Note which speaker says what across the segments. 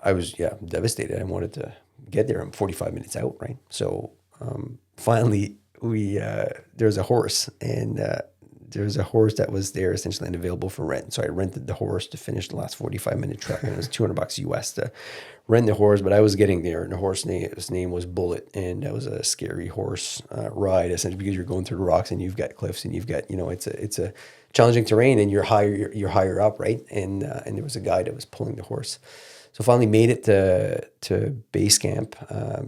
Speaker 1: I was devastated. I wanted to get there. I'm 45 minutes out, right? So finally, there's a horse, and there's a horse that was there essentially unavailable for rent. So I rented the horse to finish the last 45-minute trek, and it was $200 US to rent the horse. But I was getting there, and the his name was Bullet, and that was a scary horse ride, essentially, because you're going through the rocks and you've got cliffs and you've got, it's a challenging terrain, and you're higher up, right? And there was a guy that was pulling the horse. So finally made it to base camp.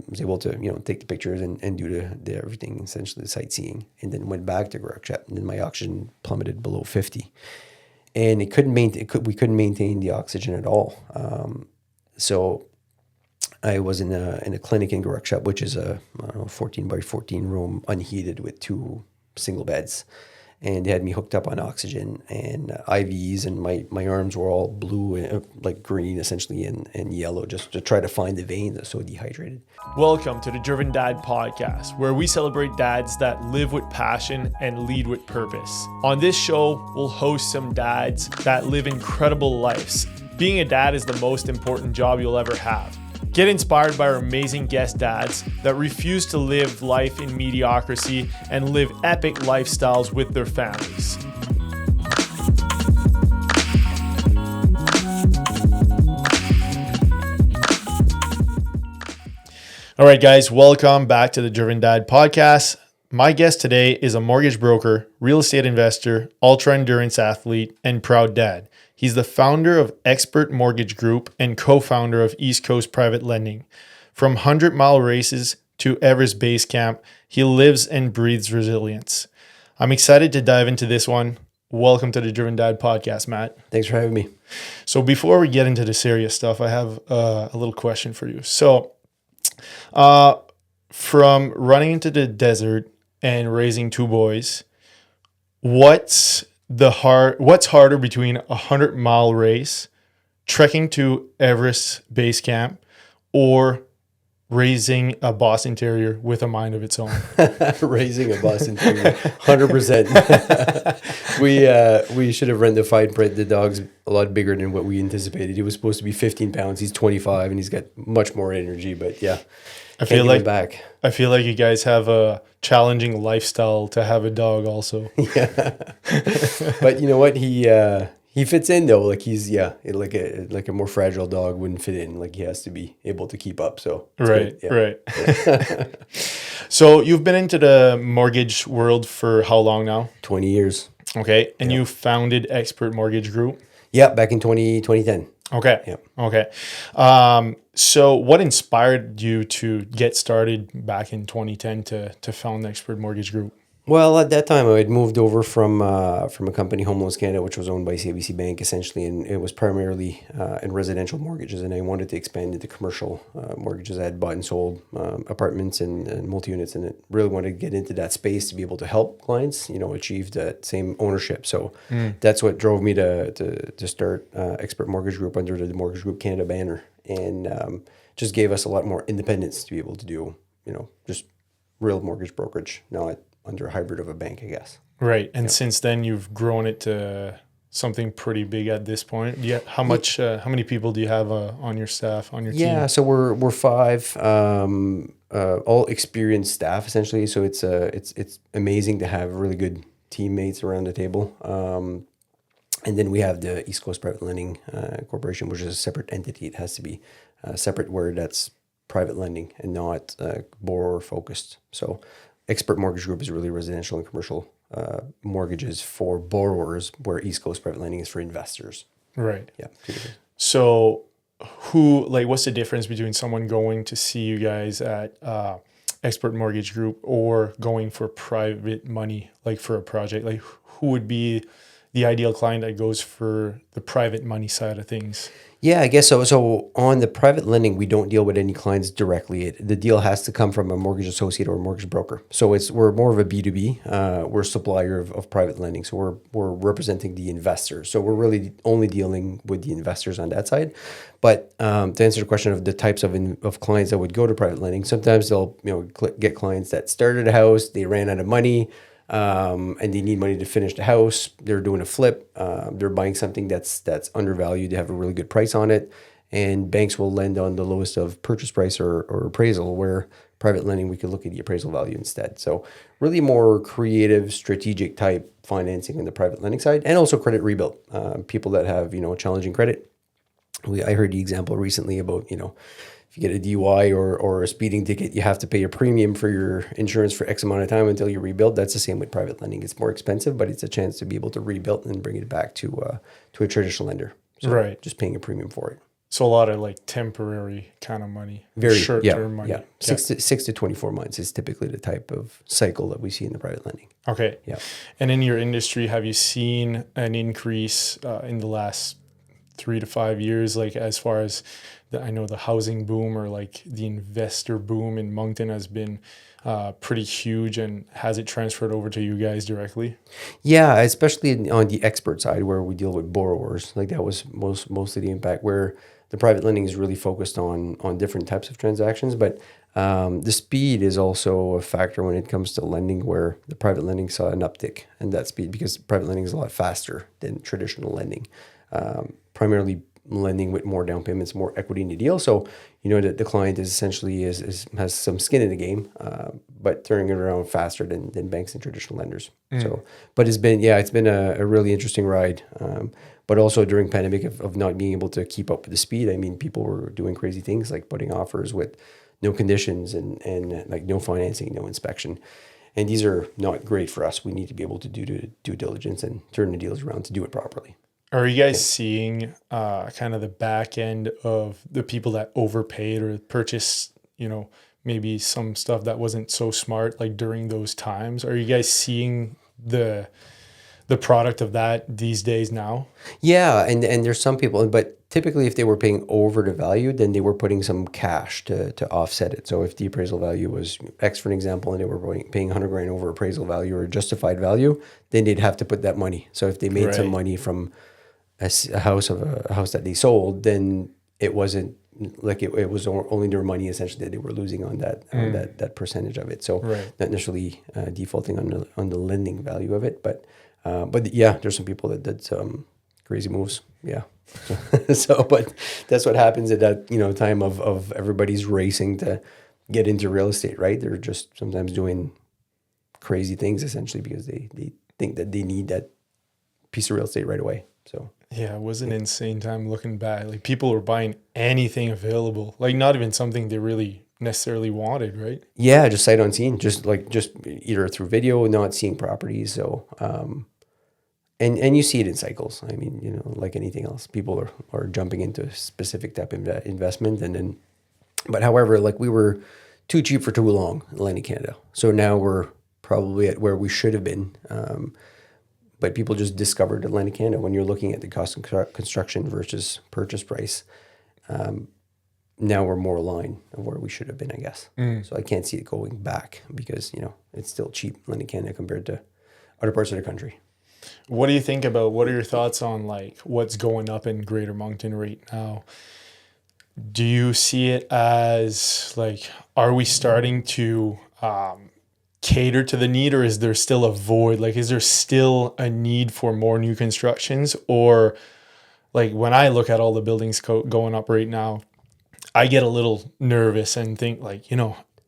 Speaker 1: Was able to take the pictures and do the everything, essentially the sightseeing, and then went back to Gurukchep. And then my oxygen plummeted below 50, and we couldn't maintain the oxygen at all. So I was in a clinic in Gurukchep, which is a 14 by 14 room, unheated, with 2 single beds. And they had me hooked up on oxygen and IVs, and my arms were all blue, like green, essentially, and yellow, just to try to find the veins. I was so dehydrated.
Speaker 2: Welcome to the Driven Dad podcast, where we celebrate dads that live with passion and lead with purpose. On this show, we'll host some dads that live incredible lives. Being a dad is the most important job you'll ever have. Get inspired by our amazing guest dads that refuse to live life in mediocrity and live epic lifestyles with their families. All right, guys, welcome back to the Driven Dad podcast. My guest today is a mortgage broker, real estate investor, ultra-endurance athlete, and proud dad. He's the founder of Expert Mortgage Group and co-founder of East Coast Private Lending. From 100-mile races to Everest Basecamp, he lives and breathes resilience. I'm excited to dive into this one. Welcome to the Driven Dad podcast, Matt.
Speaker 1: Thanks for having me.
Speaker 2: So before we get into the serious stuff, I have a little question for you. So from running into the desert and raising 2 boys, what's harder between a 100-mile race, trekking to Everest Basecamp, or raising a Boston Terrier with a mind of its own?
Speaker 1: Raising a Boston Terrier, 100%. We should have run the fine print. The dog's a lot bigger than what we anticipated. He was supposed to be 15 pounds. He's 25, and he's got much more energy. But yeah,
Speaker 2: I feel like you guys have a challenging lifestyle to have a dog also.
Speaker 1: Yeah. But you know what? He fits in though. Like he's like a more fragile dog wouldn't fit in. Like he has to be able to keep up. So
Speaker 2: right. So you've been into the mortgage world for how long now?
Speaker 1: 20 years.
Speaker 2: Okay. And you founded Expert Mortgage Group?
Speaker 1: Yeah, back in 2010.
Speaker 2: Okay.
Speaker 1: Yep.
Speaker 2: Okay. So what inspired you to get started back in 2010 to found Expert Mortgage Group?
Speaker 1: Well, at that time, I had moved over from a company, Home Loans Canada, which was owned by CIBC Bank, essentially, and it was primarily in residential mortgages, and I wanted to expand into commercial mortgages. I had bought and sold apartments and multi-units, and it really wanted to get into that space to be able to help clients, achieve that same ownership. So that's what drove me to start Expert Mortgage Group under the Mortgage Group Canada banner, and just gave us a lot more independence to be able to do, just real mortgage brokerage, not under a hybrid of a bank, I guess.
Speaker 2: Right. And since then you've grown it to something pretty big at this point. Yeah. How many people do you have on your staff, on your team?
Speaker 1: Yeah. So we're 5, all experienced staff essentially. So it's amazing to have really good teammates around the table. And then we have the East Coast Private Lending Corporation, which is a separate entity. It has to be a separate word that's private lending and not borrower focused. So Expert Mortgage Group is really residential and commercial mortgages for borrowers, where East Coast Private Lending is for investors.
Speaker 2: Right.
Speaker 1: Yeah.
Speaker 2: So what's the difference between someone going to see you guys at Expert Mortgage Group or going for private money, like for a project? Like who would be the ideal client that goes for the private money side of things?
Speaker 1: Yeah, I guess so. So on the private lending, we don't deal with any clients directly. The deal has to come from a mortgage associate or a mortgage broker. So we're more of a B2B. We're a supplier of private lending. So we're representing the investors. So we're really only dealing with the investors on that side. But to answer the question of the types of clients that would go to private lending, sometimes they'll get clients that started a house, they ran out of money, and they need money to finish the house. They're doing a flip. They're buying something that's undervalued. They have a really good price on it, and banks will lend on the lowest of purchase price or appraisal, where private lending, we could look at the appraisal value instead. So really more creative, strategic type financing on the private lending side, and also credit rebuild. People that have, challenging credit. I heard the example recently about, if you get a DUI or a speeding ticket, you have to pay a premium for your insurance for X amount of time until you rebuild. That's the same with private lending. It's more expensive, but it's a chance to be able to rebuild and bring it back to a traditional lender. So
Speaker 2: Right.
Speaker 1: just paying a premium for it.
Speaker 2: So a lot of like temporary kind of money,
Speaker 1: Very
Speaker 2: short-term money.
Speaker 1: Yeah. 6 to 24 months is typically the type of cycle that we see in the private lending.
Speaker 2: Okay.
Speaker 1: Yeah.
Speaker 2: And in your industry, have you seen an increase in the last 3 to 5 years, like as far as I know the housing boom or like the investor boom in Moncton has been pretty huge, and has it transferred over to you guys directly?
Speaker 1: Yeah, especially on the expert side where we deal with borrowers. Like that was mostly the impact, where the private lending is really focused on different types of transactions. But the speed is also a factor when it comes to lending, where the private lending saw an uptick in that speed because private lending is a lot faster than traditional lending. Primarily lending with more down payments, more equity in the deal. So, that the client is essentially has some skin in the game, but turning it around faster than banks and traditional lenders. So, but it's been a really interesting ride. But also during pandemic of not being able to keep up with the speed. I mean, people were doing crazy things like putting offers with no conditions and like no financing, no inspection. And these are not great for us. We need to be able to do due diligence and turn the deals around to do it properly.
Speaker 2: Are you guys seeing kind of the back end of the people that overpaid or purchased, maybe some stuff that wasn't so smart, like during those times? Are you guys seeing the product of that these days now?
Speaker 1: Yeah, and there's some people, but typically if they were paying over the value, then they were putting some cash to offset it. So if the appraisal value was X, for an example, and they were paying 100 grand over appraisal value or justified value, then they'd have to put that money. So if they made some
Speaker 2: Right.
Speaker 1: money from a house that they sold, then it wasn't like it was only their money essentially that they were losing on that percentage of it. So
Speaker 2: Right.
Speaker 1: not necessarily defaulting on the lending value of it, but yeah, there's some people that did some crazy moves. Yeah. But that's what happens at that time of everybody's racing to get into real estate, right? They're just sometimes doing crazy things essentially because they think that they need that piece of real estate right away. So
Speaker 2: Yeah, it was an insane time looking back. Like people were buying anything available, like not even something they really necessarily wanted, right?
Speaker 1: yeah, just sight unseen, just either through video, not seeing properties. So and you see it in cycles. I mean, like anything else, people are jumping into a specific type of investment, and then, but however, like we were too cheap for too long in Atlantic Canada. So now we're probably at where we should have been. But people just discovered Atlantic Canada when you're looking at the cost of construction versus purchase price. Now we're more aligned of where we should have been, I guess. So I can't see it going back because, it's still cheap, Atlantic Canada, compared to other parts of the country.
Speaker 2: What do you think about, what are your thoughts on like what's going up in Greater Moncton right now? Do you see it as like, are we starting to cater to the need, or is there still a void? Like, is there still a need for more new constructions? Or like when I look at all the buildings going up right now, I get a little nervous and think like,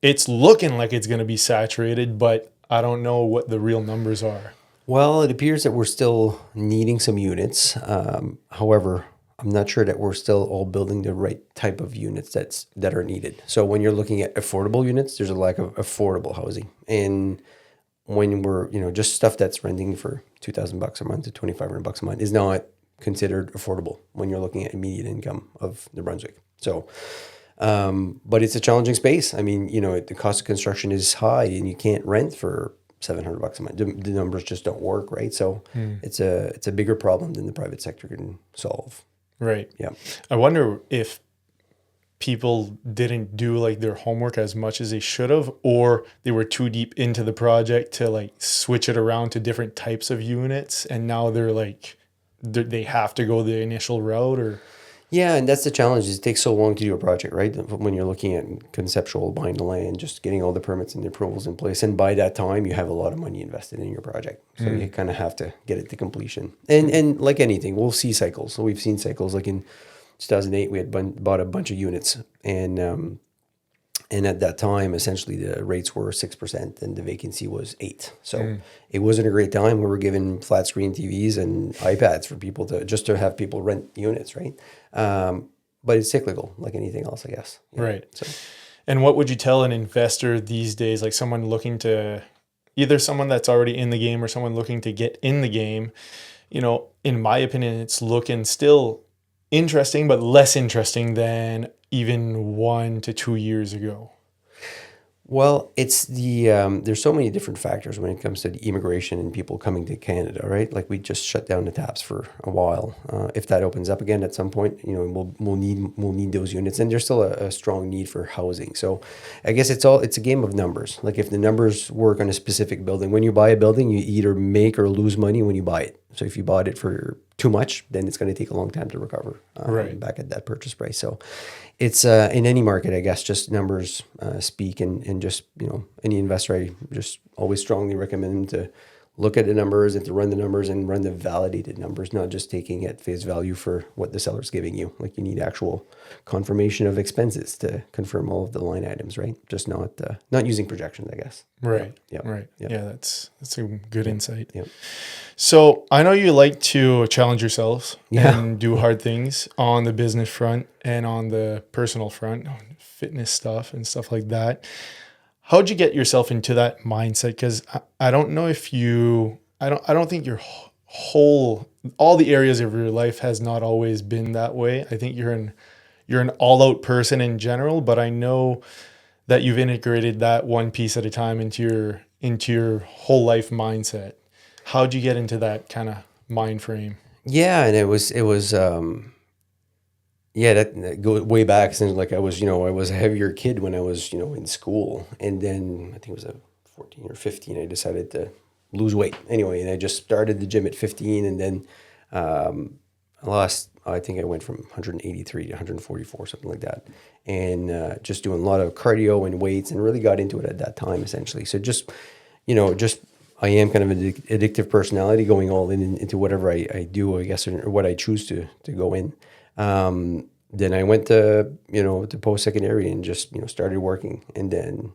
Speaker 2: it's looking like it's going to be saturated, but I don't know what the real numbers are.
Speaker 1: Well, it appears that we're still needing some units. However, I'm not sure that we're still all building the right type of units that are needed. So when you're looking at affordable units, there's a lack of affordable housing. And when we're, just stuff that's renting for $2,000 a month to $2,500 a month is not considered affordable when you're looking at immediate income of New Brunswick. So, but it's a challenging space. I mean, the cost of construction is high and you can't rent for $700 a month. The numbers just don't work, right? So it's a bigger problem than the private sector can solve.
Speaker 2: Right.
Speaker 1: Yeah.
Speaker 2: I wonder if people didn't do like their homework as much as they should have, or they were too deep into the project to like switch it around to different types of units. And now they're like, they have to go the initial route, or.
Speaker 1: Yeah, and that's the challenge. Is it takes so long to do a project, right? When you're looking at conceptual, buying the land, just getting all the permits and the approvals in place, and by that time, you have a lot of money invested in your project. So you kind of have to get it to completion. And like anything, we'll see cycles. So we've seen cycles like in 2008, we had bought a bunch of units, and at that time, essentially the rates were 6% and the vacancy was 8%. So it wasn't a great time. We were given flat screen TVs and iPads for people to have people rent units, right? But it's cyclical, like anything else, I guess.
Speaker 2: Right.
Speaker 1: So,
Speaker 2: and what would you tell an investor these days, like someone looking to, either someone that's already in the game or someone looking to get in the game? In my opinion, it's looking still interesting, but less interesting than even 1 to 2 years ago.
Speaker 1: well, it's there's so many different factors when it comes to the immigration and people coming to Canada, right? Like we just shut down the taps for a while. If that opens up again at some point, we'll need those units, and there's still a strong need for housing. So, I guess it's a game of numbers. Like if the numbers work on a specific building, when you buy a building, you either make or lose money when you buy it. So if you bought it for too much, then it's going to take a long time to recover back at that purchase price. So it's in any market, I guess, just numbers speak, and just, any investor, I just always strongly recommend them to look at the numbers and to run the numbers and run the validated numbers, not just taking at face value for what the seller's giving you. Like you need actual confirmation of expenses to confirm all of the line items, right? Just not using projections, I guess.
Speaker 2: Right.
Speaker 1: Yeah.
Speaker 2: Right.
Speaker 1: Yeah.
Speaker 2: Yeah. That's a good insight.
Speaker 1: Yeah.
Speaker 2: So I know you like to challenge yourselves
Speaker 1: Yeah.
Speaker 2: and do hard things on the business front and on the personal front, on fitness stuff and stuff like that. How'd you get yourself into that mindset? Because I don't know if I don't think your all the areas of your life has not always been that way. I think you're an all-out person in general, but I know that you've integrated that one piece at a time into your whole life mindset. How'd you get into that kind of mind frame?
Speaker 1: Yeah, and it was that goes way back since, like, I was a heavier kid when I was in school, and then I think it was 14 or 15 I decided to lose weight anyway, and I just started the gym at 15, and then I think I went from 183 to 144, something like that, and just doing a lot of cardio and weights, and really got into it at that time, essentially. So just I am kind of an addictive personality, going all into whatever I do, I guess, or what I choose to go in. Then I went to post-secondary and just, started working, and then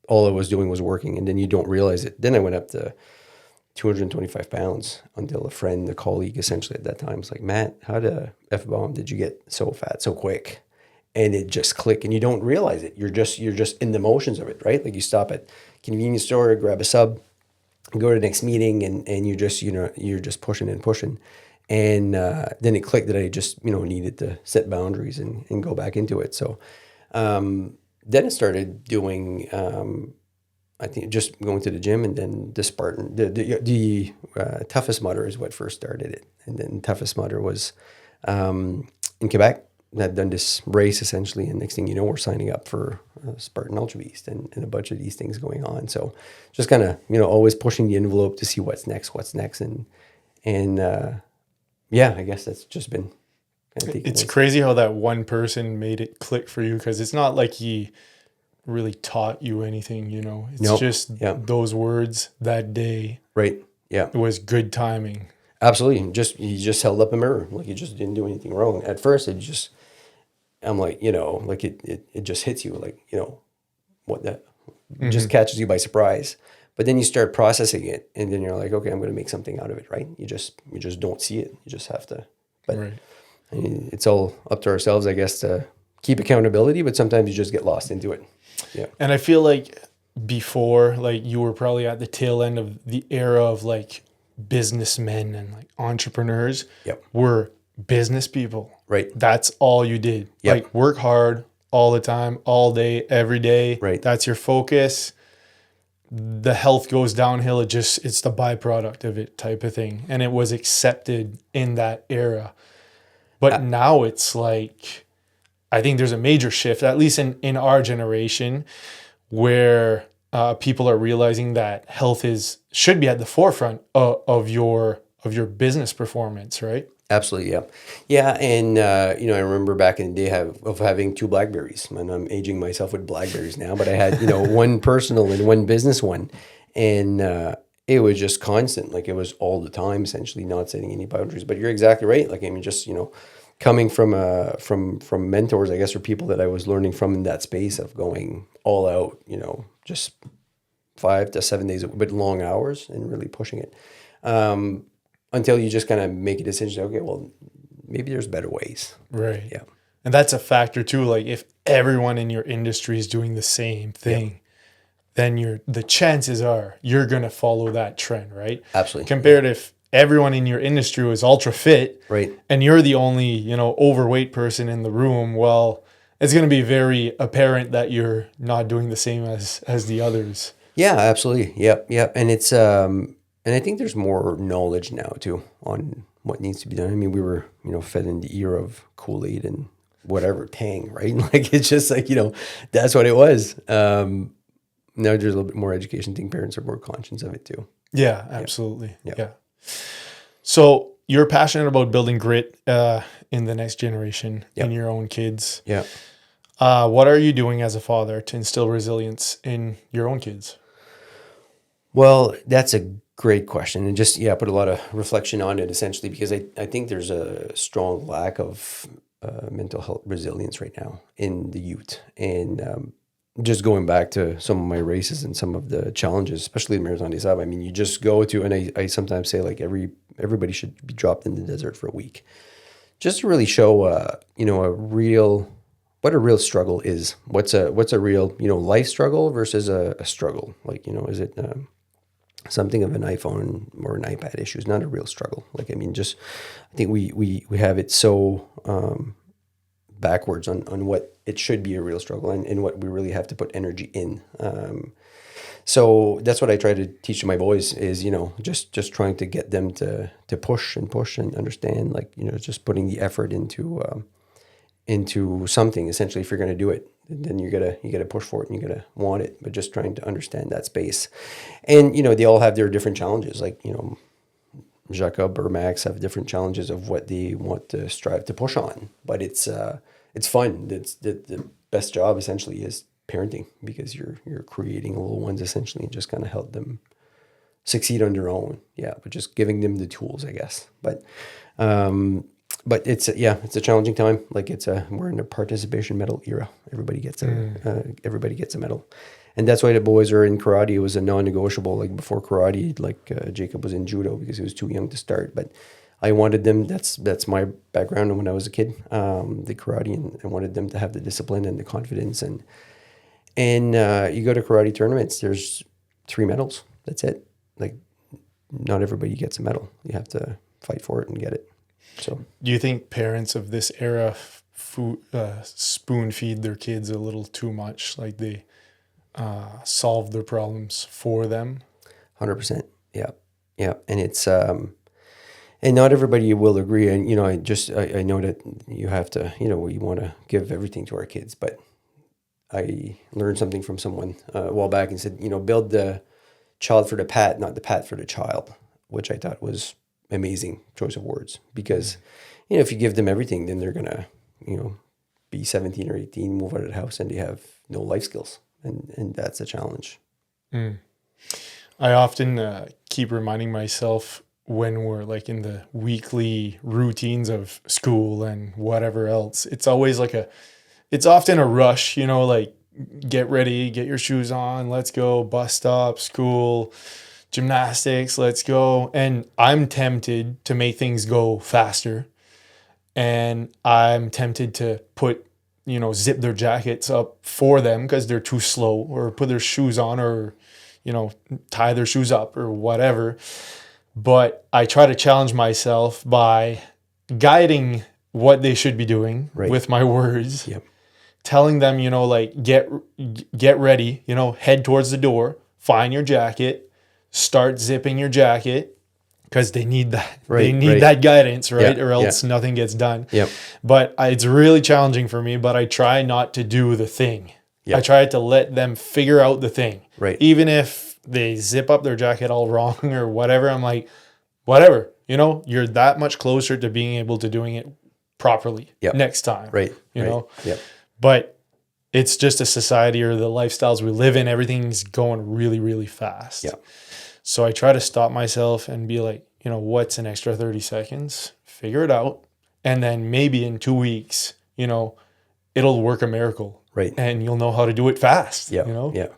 Speaker 1: all I was doing was working, and then you don't realize it. Then I went up to 225 pounds until a colleague essentially at that time was like, Matt, how the F-bomb did you get so fat so quick? And it just clicked, and you don't realize it. You're just in the motions of it, right? Like you stop at convenience store, grab a sub, go to the next meeting, and you're just pushing and pushing. And then it clicked that I just, needed to set boundaries and go back into it. So then I started doing, I think, just going to the gym, and then the Spartan, the toughest mudder is what first started it. And then toughest mudder was in Quebec. I'd done this race essentially, and next thing you know, we're signing up for Spartan Ultra Beast and a bunch of these things going on. So just kind of, always pushing the envelope to see what's next. And yeah, I guess that's just been kind of
Speaker 2: It's crazy how that one person made it click for you, because it's not like he really taught you anything, It's just those words that day.
Speaker 1: Right. Yeah.
Speaker 2: It was good timing.
Speaker 1: Absolutely. You just held up a mirror. Like you just didn't do anything wrong. At first, I'm like, like it just hits you, like, what that just catches you by surprise. But then you start processing it, and then you're like, okay, I'm going to make something out of it, right? You just don't see it. You just have to. But
Speaker 2: right.
Speaker 1: I mean, it's all up to ourselves, I guess, to keep accountability. But sometimes you just get lost into it. Yeah.
Speaker 2: And I feel like before, like, you were probably at the tail end of the era of like businessmen and like entrepreneurs.
Speaker 1: Yep.
Speaker 2: Were business people.
Speaker 1: Right.
Speaker 2: That's all you did.
Speaker 1: Yep.
Speaker 2: Like work hard all the time, all day, every day.
Speaker 1: Right.
Speaker 2: That's your focus. The health goes downhill. It's the byproduct of it, type of thing. And it was accepted in that era. But now it's like, I think there's a major shift, at least in our generation, where people are realizing that health should be at the forefront of your business performance, right?
Speaker 1: Absolutely, yeah. Yeah, and I remember back in the day of having 2 Blackberries, and I'm aging myself with Blackberries now, but I had, one personal and one business one, and it was just constant, like it was all the time, essentially, not setting any boundaries. But you're exactly right. Like, I mean, just, coming from mentors, I guess, or people that I was learning from in that space of going all out, just 5 to 7 days, but long hours and really pushing it, until you just kind of make a decision. Okay, well, maybe there's better ways.
Speaker 2: Right.
Speaker 1: Yeah.
Speaker 2: And that's a factor too. Like if everyone in your industry is doing the same thing, then the chances are you're going to follow that trend, right?
Speaker 1: Absolutely.
Speaker 2: Compared if everyone in your industry was ultra fit,
Speaker 1: right,
Speaker 2: and you're the only, overweight person in the room, well, it's going to be very apparent that you're not doing the same as the others.
Speaker 1: Yeah, absolutely. Yep. And it's and I think there's more knowledge now too on what needs to be done. I mean, we were, fed in the era of Kool-Aid and whatever, Tang, right? Like it's just like, that's what it was. Now there's a little bit more education. I think parents are more conscious of it too.
Speaker 2: Yeah, absolutely.
Speaker 1: Yep.
Speaker 2: Yeah. So you're passionate about building grit in the next generation, in your own kids.
Speaker 1: Yeah.
Speaker 2: What are you doing as a father to instill resilience in your own kids?
Speaker 1: Well, that's a great question. And just, put a lot of reflection on it essentially, because I think there's a strong lack of mental health resilience right now in the youth. And just going back to some of my races and some of the challenges, especially the Marathon des Sables, I mean, you just go to, and I sometimes say like everybody should be dropped in the desert for a week, just to really show, what a real struggle is. What's a real, life struggle versus a struggle? Like, is it something of an iPhone or an iPad issue? Is not a real struggle. Like, I mean, just, I think we have it so backwards on what it should be a real struggle and what we really have to put energy in. So that's what I try to teach my boys is, just trying to get them to push and understand, like, just putting the effort into something. Essentially, if you're going to do it, then you gotta push for it and you gotta want it, but just trying to understand that space. And, they all have their different challenges. Like, Jacob or Max have different challenges of what they want to strive to push on, but it's fun. It's the best job essentially is parenting, because you're creating little ones essentially and just kind of help them succeed on their own. Yeah. But just giving them the tools, I guess. But it's a challenging time. Like we're in a participation medal era. Everybody gets a medal. And that's why the boys are in karate. It was a non-negotiable. Like before karate, like Jacob was in judo because he was too young to start. But I wanted them. That's my background when I was a kid. The karate, and I wanted them to have the discipline and the confidence. And you go to karate tournaments. There's 3 medals. That's it. Like not everybody gets a medal. You have to fight for it and get it. So,
Speaker 2: do you think parents of this era spoon feed their kids a little too much? Like they solve their problems for them?
Speaker 1: 100%. Yeah. And it's and not everybody will agree. And I know that you have to, we want to give everything to our kids. But I learned something from someone a while back and said, build the child for the pat, not the pat for the child, which I thought was amazing choice of words, because if you give them everything, then they're gonna be 17 or 18, move out of the house, and they have no life skills, and that's a challenge.
Speaker 2: I often keep reminding myself when we're like in the weekly routines of school and whatever else, it's always it's often a rush, like get ready, get your shoes on, let's go, bus stop, school, gymnastics, let's go. And I'm tempted to make things go faster. And I'm tempted to put, zip their jackets up for them because they're too slow, or put their shoes on, or, tie their shoes up or whatever. But I try to challenge myself by guiding what they should be doing with my words.
Speaker 1: Yep.
Speaker 2: Telling them, get ready, head towards the door, find your jacket, start zipping your jacket, because they need that. They need that guidance, right? Or else nothing gets done.
Speaker 1: Yep.
Speaker 2: But it's really challenging for me, but I try not to do the thing. Yep. I try to let them figure out the thing.
Speaker 1: Right.
Speaker 2: Even if they zip up their jacket all wrong or whatever, I'm like, whatever, you're that much closer to being able to doing it properly next time.
Speaker 1: Right.
Speaker 2: You know?
Speaker 1: Yep.
Speaker 2: But it's just a society, or the lifestyles we live in, everything's going really, really fast.
Speaker 1: Yeah.
Speaker 2: So I try to stop myself and be like, what's an extra 30 seconds? Figure it out. and then maybe in 2 weeks, it'll work a miracle.
Speaker 1: Right.
Speaker 2: And you'll know how to do it fast.
Speaker 1: Yeah. Yeah.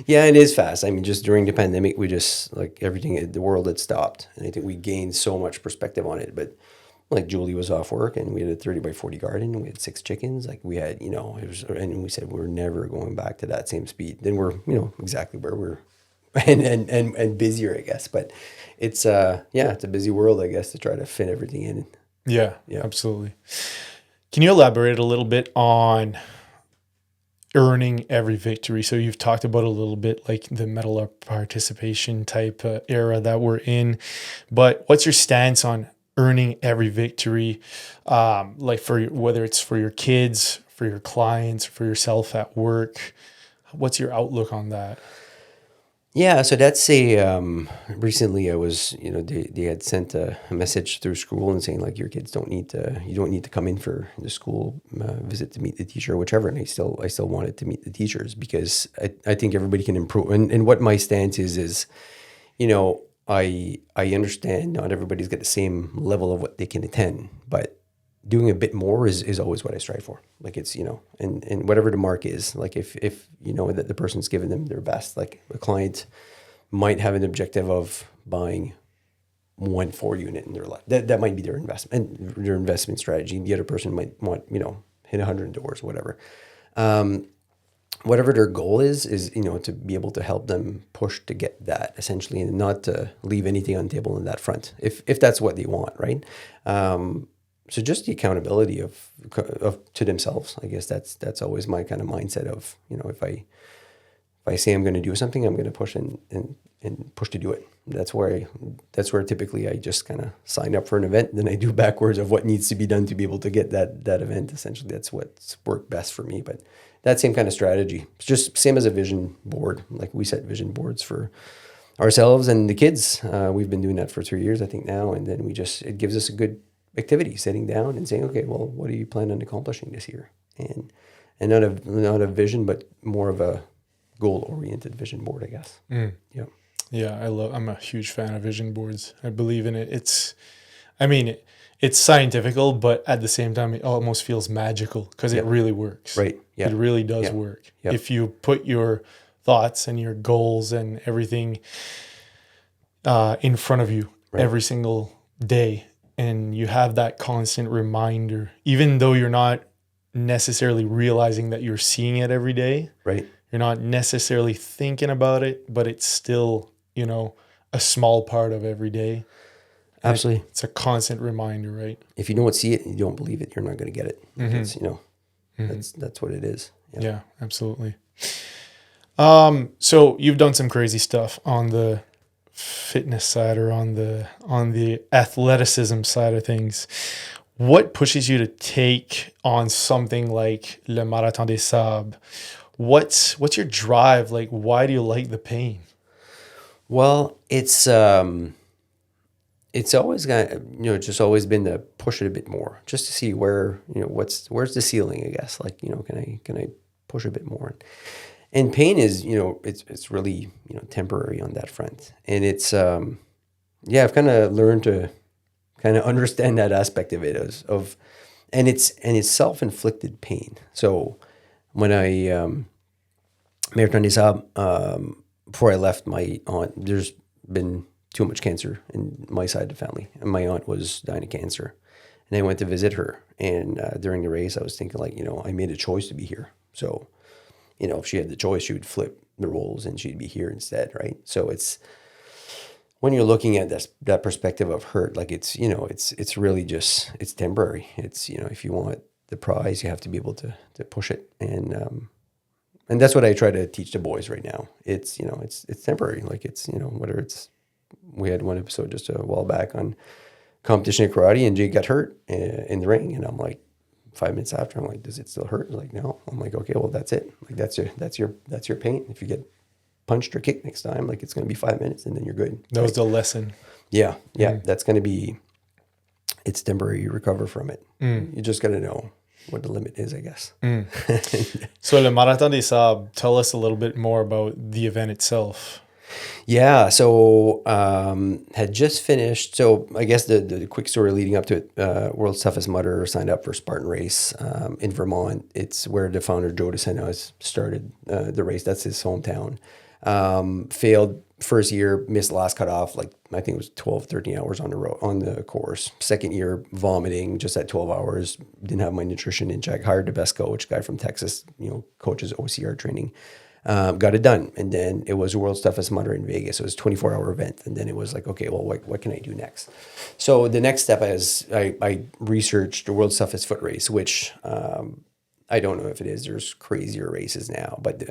Speaker 1: Yeah, it is fast. I mean, just during the pandemic, we just like everything, the world had stopped. And I think we gained so much perspective on it. But like Julie was off work and we had a 30 by 40 garden and we had 6 chickens. Like we had, it was, and we said, we're never going back to that same speed. Then we're, exactly where we're and busier, I guess. But it's, it's a busy world, I guess, to try to fit everything in.
Speaker 2: Yeah, absolutely. Can you elaborate a little bit on earning every victory? So you've talked about a little bit like the medal of participation type era that we're in, but what's your stance on earning every victory? Like whether it's for your kids, for your clients, for yourself at work, what's your outlook on that?
Speaker 1: Yeah, so that's recently I was, they had sent a message through school and saying like your kids you don't need to come in for the school visit to meet the teacher or whichever. And I still wanted to meet the teachers because I think everybody can improve. And what my stance is, I understand not everybody's got the same level of what they can attend, but doing a bit more is always what I strive for. Like it's, and whatever the mark is, like if that the person's giving them their best, like a client might have an objective of buying 1 4-unit in their life. That might be their investment strategy. The other person might want, hit 100 doors, whatever. Whatever their goal is, to be able to help them push to get that essentially and not to leave anything on the table in that front, if that's what they want. Right. So just the accountability of to themselves, I guess that's always my kind of mindset of, if I say I'm going to do something, I'm going to push and push to do it. That's where typically I just kind of sign up for an event, then I do backwards of what needs to be done to be able to get that event. Essentially, that's what's worked best for me. But that same kind of strategy, it's just same as a vision board. Like we set vision boards for ourselves and the kids. We've been doing that for 3 years, I think now, and then it gives us a good activity, sitting down and saying, okay, well, what do you plan on accomplishing this year? And not a vision, but more of a goal-oriented vision board, I guess. Yeah.
Speaker 2: Yeah, I'm a huge fan of vision boards. I believe in it. It's scientifical, but at the same time, it almost feels magical because it really works.
Speaker 1: Right. Yeah.
Speaker 2: It really does work.
Speaker 1: Yep.
Speaker 2: If you put your thoughts and your goals and everything in front of you every single day, and you have that constant reminder, even though you're not necessarily realizing that you're seeing it every day.
Speaker 1: Right.
Speaker 2: You're not necessarily thinking about it, but it's still, a small part of every day.
Speaker 1: Absolutely.
Speaker 2: It's a constant reminder, right?
Speaker 1: If you don't see it and you don't believe it, you're not going to get it. It's, that's what it is.
Speaker 2: Yeah, absolutely. So you've done some crazy stuff on the fitness side or on the athleticism side of things. What pushes you to take on something like Le Marathon des Sables? What's your drive? Like, why do you like the pain?
Speaker 1: Well, it's always got, just always been to push it a bit more, just to see where, where's the ceiling, I guess. Like, can I push a bit more? And pain is, it's really, temporary on that front. And it's, I've kind of learned to kind of understand that aspect of it and it's self-inflicted pain. So when I, Marathon des Sables, before I left, my aunt, there's been too much cancer in my side of the family. And my aunt was dying of cancer. And I went to visit her. And during the race, I was thinking like, I made a choice to be here. So, if she had the choice, she would flip the roles and she'd be here instead, right? So it's, when you're looking at that perspective of hurt, like it's really just, it's temporary. It's, if you want the prize, you have to be able to push it. And that's what I try to teach the boys right now. It's, it's temporary. Like it's, whether it's, we had one episode just a while back on competition in karate and Jake got hurt in the ring. And I'm like, 5 minutes after, I'm like, does it still hurt? He's like, no. I'm like, okay, well, that's it. Like, that's your pain. If you get punched or kicked next time, like it's going to be 5 minutes and then you're good.
Speaker 2: That was the lesson.
Speaker 1: Yeah. That's going to be, it's temporary. You recover from it. You just got to know what the limit is, I guess.
Speaker 2: So Le Marathon des Sables, tell us a little bit more about the event itself.
Speaker 1: Yeah, so had just finished. So I guess the quick story leading up to it, World's Toughest Mudder signed up for Spartan Race in Vermont. It's where the founder Joe DeSantis started the race. That's his hometown. Failed first year, missed the last cutoff, like I think it was 12, 13 hours on the road on the course. Second year, vomiting just at 12 hours. Didn't have my nutrition in check. Hired the best coach, guy from Texas, coaches OCR training. Got it done. And then it was World's Toughest Mudder in Vegas. It was a 24-hour event. And then it was like, okay, well, what can I do next? So the next step is I researched the World's Toughest Foot Race, which I don't know if it is. There's crazier races now. But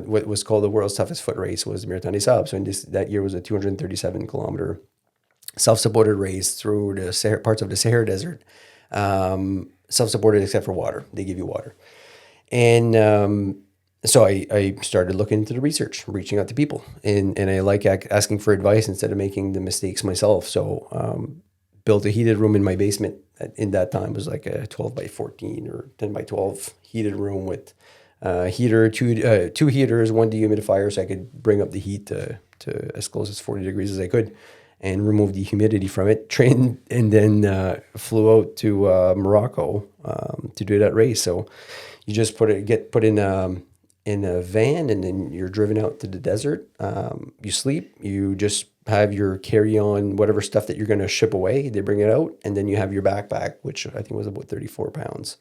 Speaker 1: what was called the World's Toughest Foot Race was the Marathon des Sables. So that year was a 237-kilometer self-supported race through the parts of the Sahara Desert. Self-supported except for water. They give you water. And so I started looking into the research, reaching out to people, and I like asking for advice instead of making the mistakes myself. So built a heated room in my basement. In that time was like a 12 by 14 or 10 by 12 heated room with heater, two heaters, one dehumidifier, so I could bring up the heat to as close as 40 degrees as I could, and remove the humidity from it. Trained and then flew out to Morocco to do that race. So you just put in a van, and then you're driven out to the desert. You sleep, you just have your carry-on, whatever stuff that you're going to ship away, they bring it out, and then you have your backpack, which I think was about 34 pounds,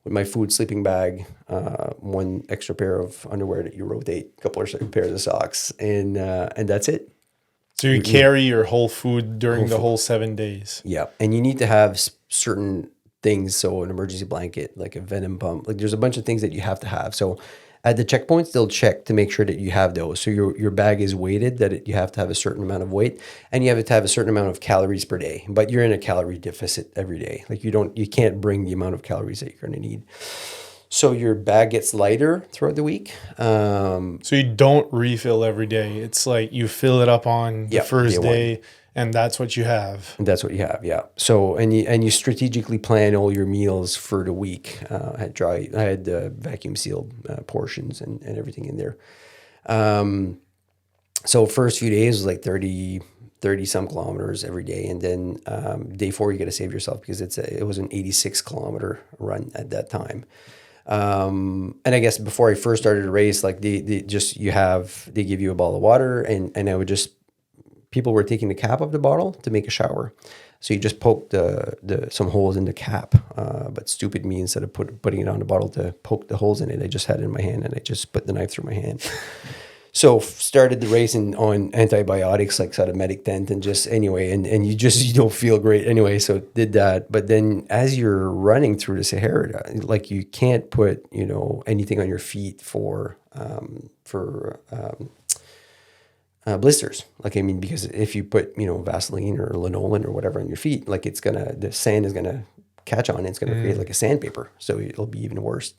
Speaker 1: with my food, sleeping bag, one extra pair of underwear that you rotate, a couple of pairs of socks, and that's it.
Speaker 2: So you carry your whole food during the whole 7 days.
Speaker 1: Yeah, and you need to have certain things, so an emergency blanket, like a venom pump, like there's a bunch of things that you have to have. So at the checkpoints, they'll check to make sure that you have those. So your bag is weighted, that you have to have a certain amount of weight, and you have to have a certain amount of calories per day. But you're in a calorie deficit every day. Like you can't bring the amount of calories that you're going to need. So your bag gets lighter throughout the week.
Speaker 2: So you don't refill every day. It's like you fill it up on the first day, and that's what you have.
Speaker 1: And that's what you have, yeah. So and you strategically plan all your meals for the week. I had vacuum sealed portions and everything in there. So first few days was like 30 some kilometers every day, and then day 4 you got to save yourself because it was an 86-kilometer run at that time. And I guess before I first started the race, like they give you a bottle of water, and I would just, people were taking the cap of the bottle to make a shower. So you just poke some holes in the cap. But stupid me, instead of putting it on the bottle to poke the holes in it, I just had it in my hand and I just put the knife through my hand. So started the race on antibiotics, like sort of medic tent, and just anyway, and you don't feel great anyway. So did that, but then as you're running through the Sahara, like you can't put anything on your feet for blisters. Like, I mean, because if you put Vaseline or linoleum or whatever on your feet, like the sand is gonna catch on. And it's gonna create like a sandpaper, so it'll be even worse.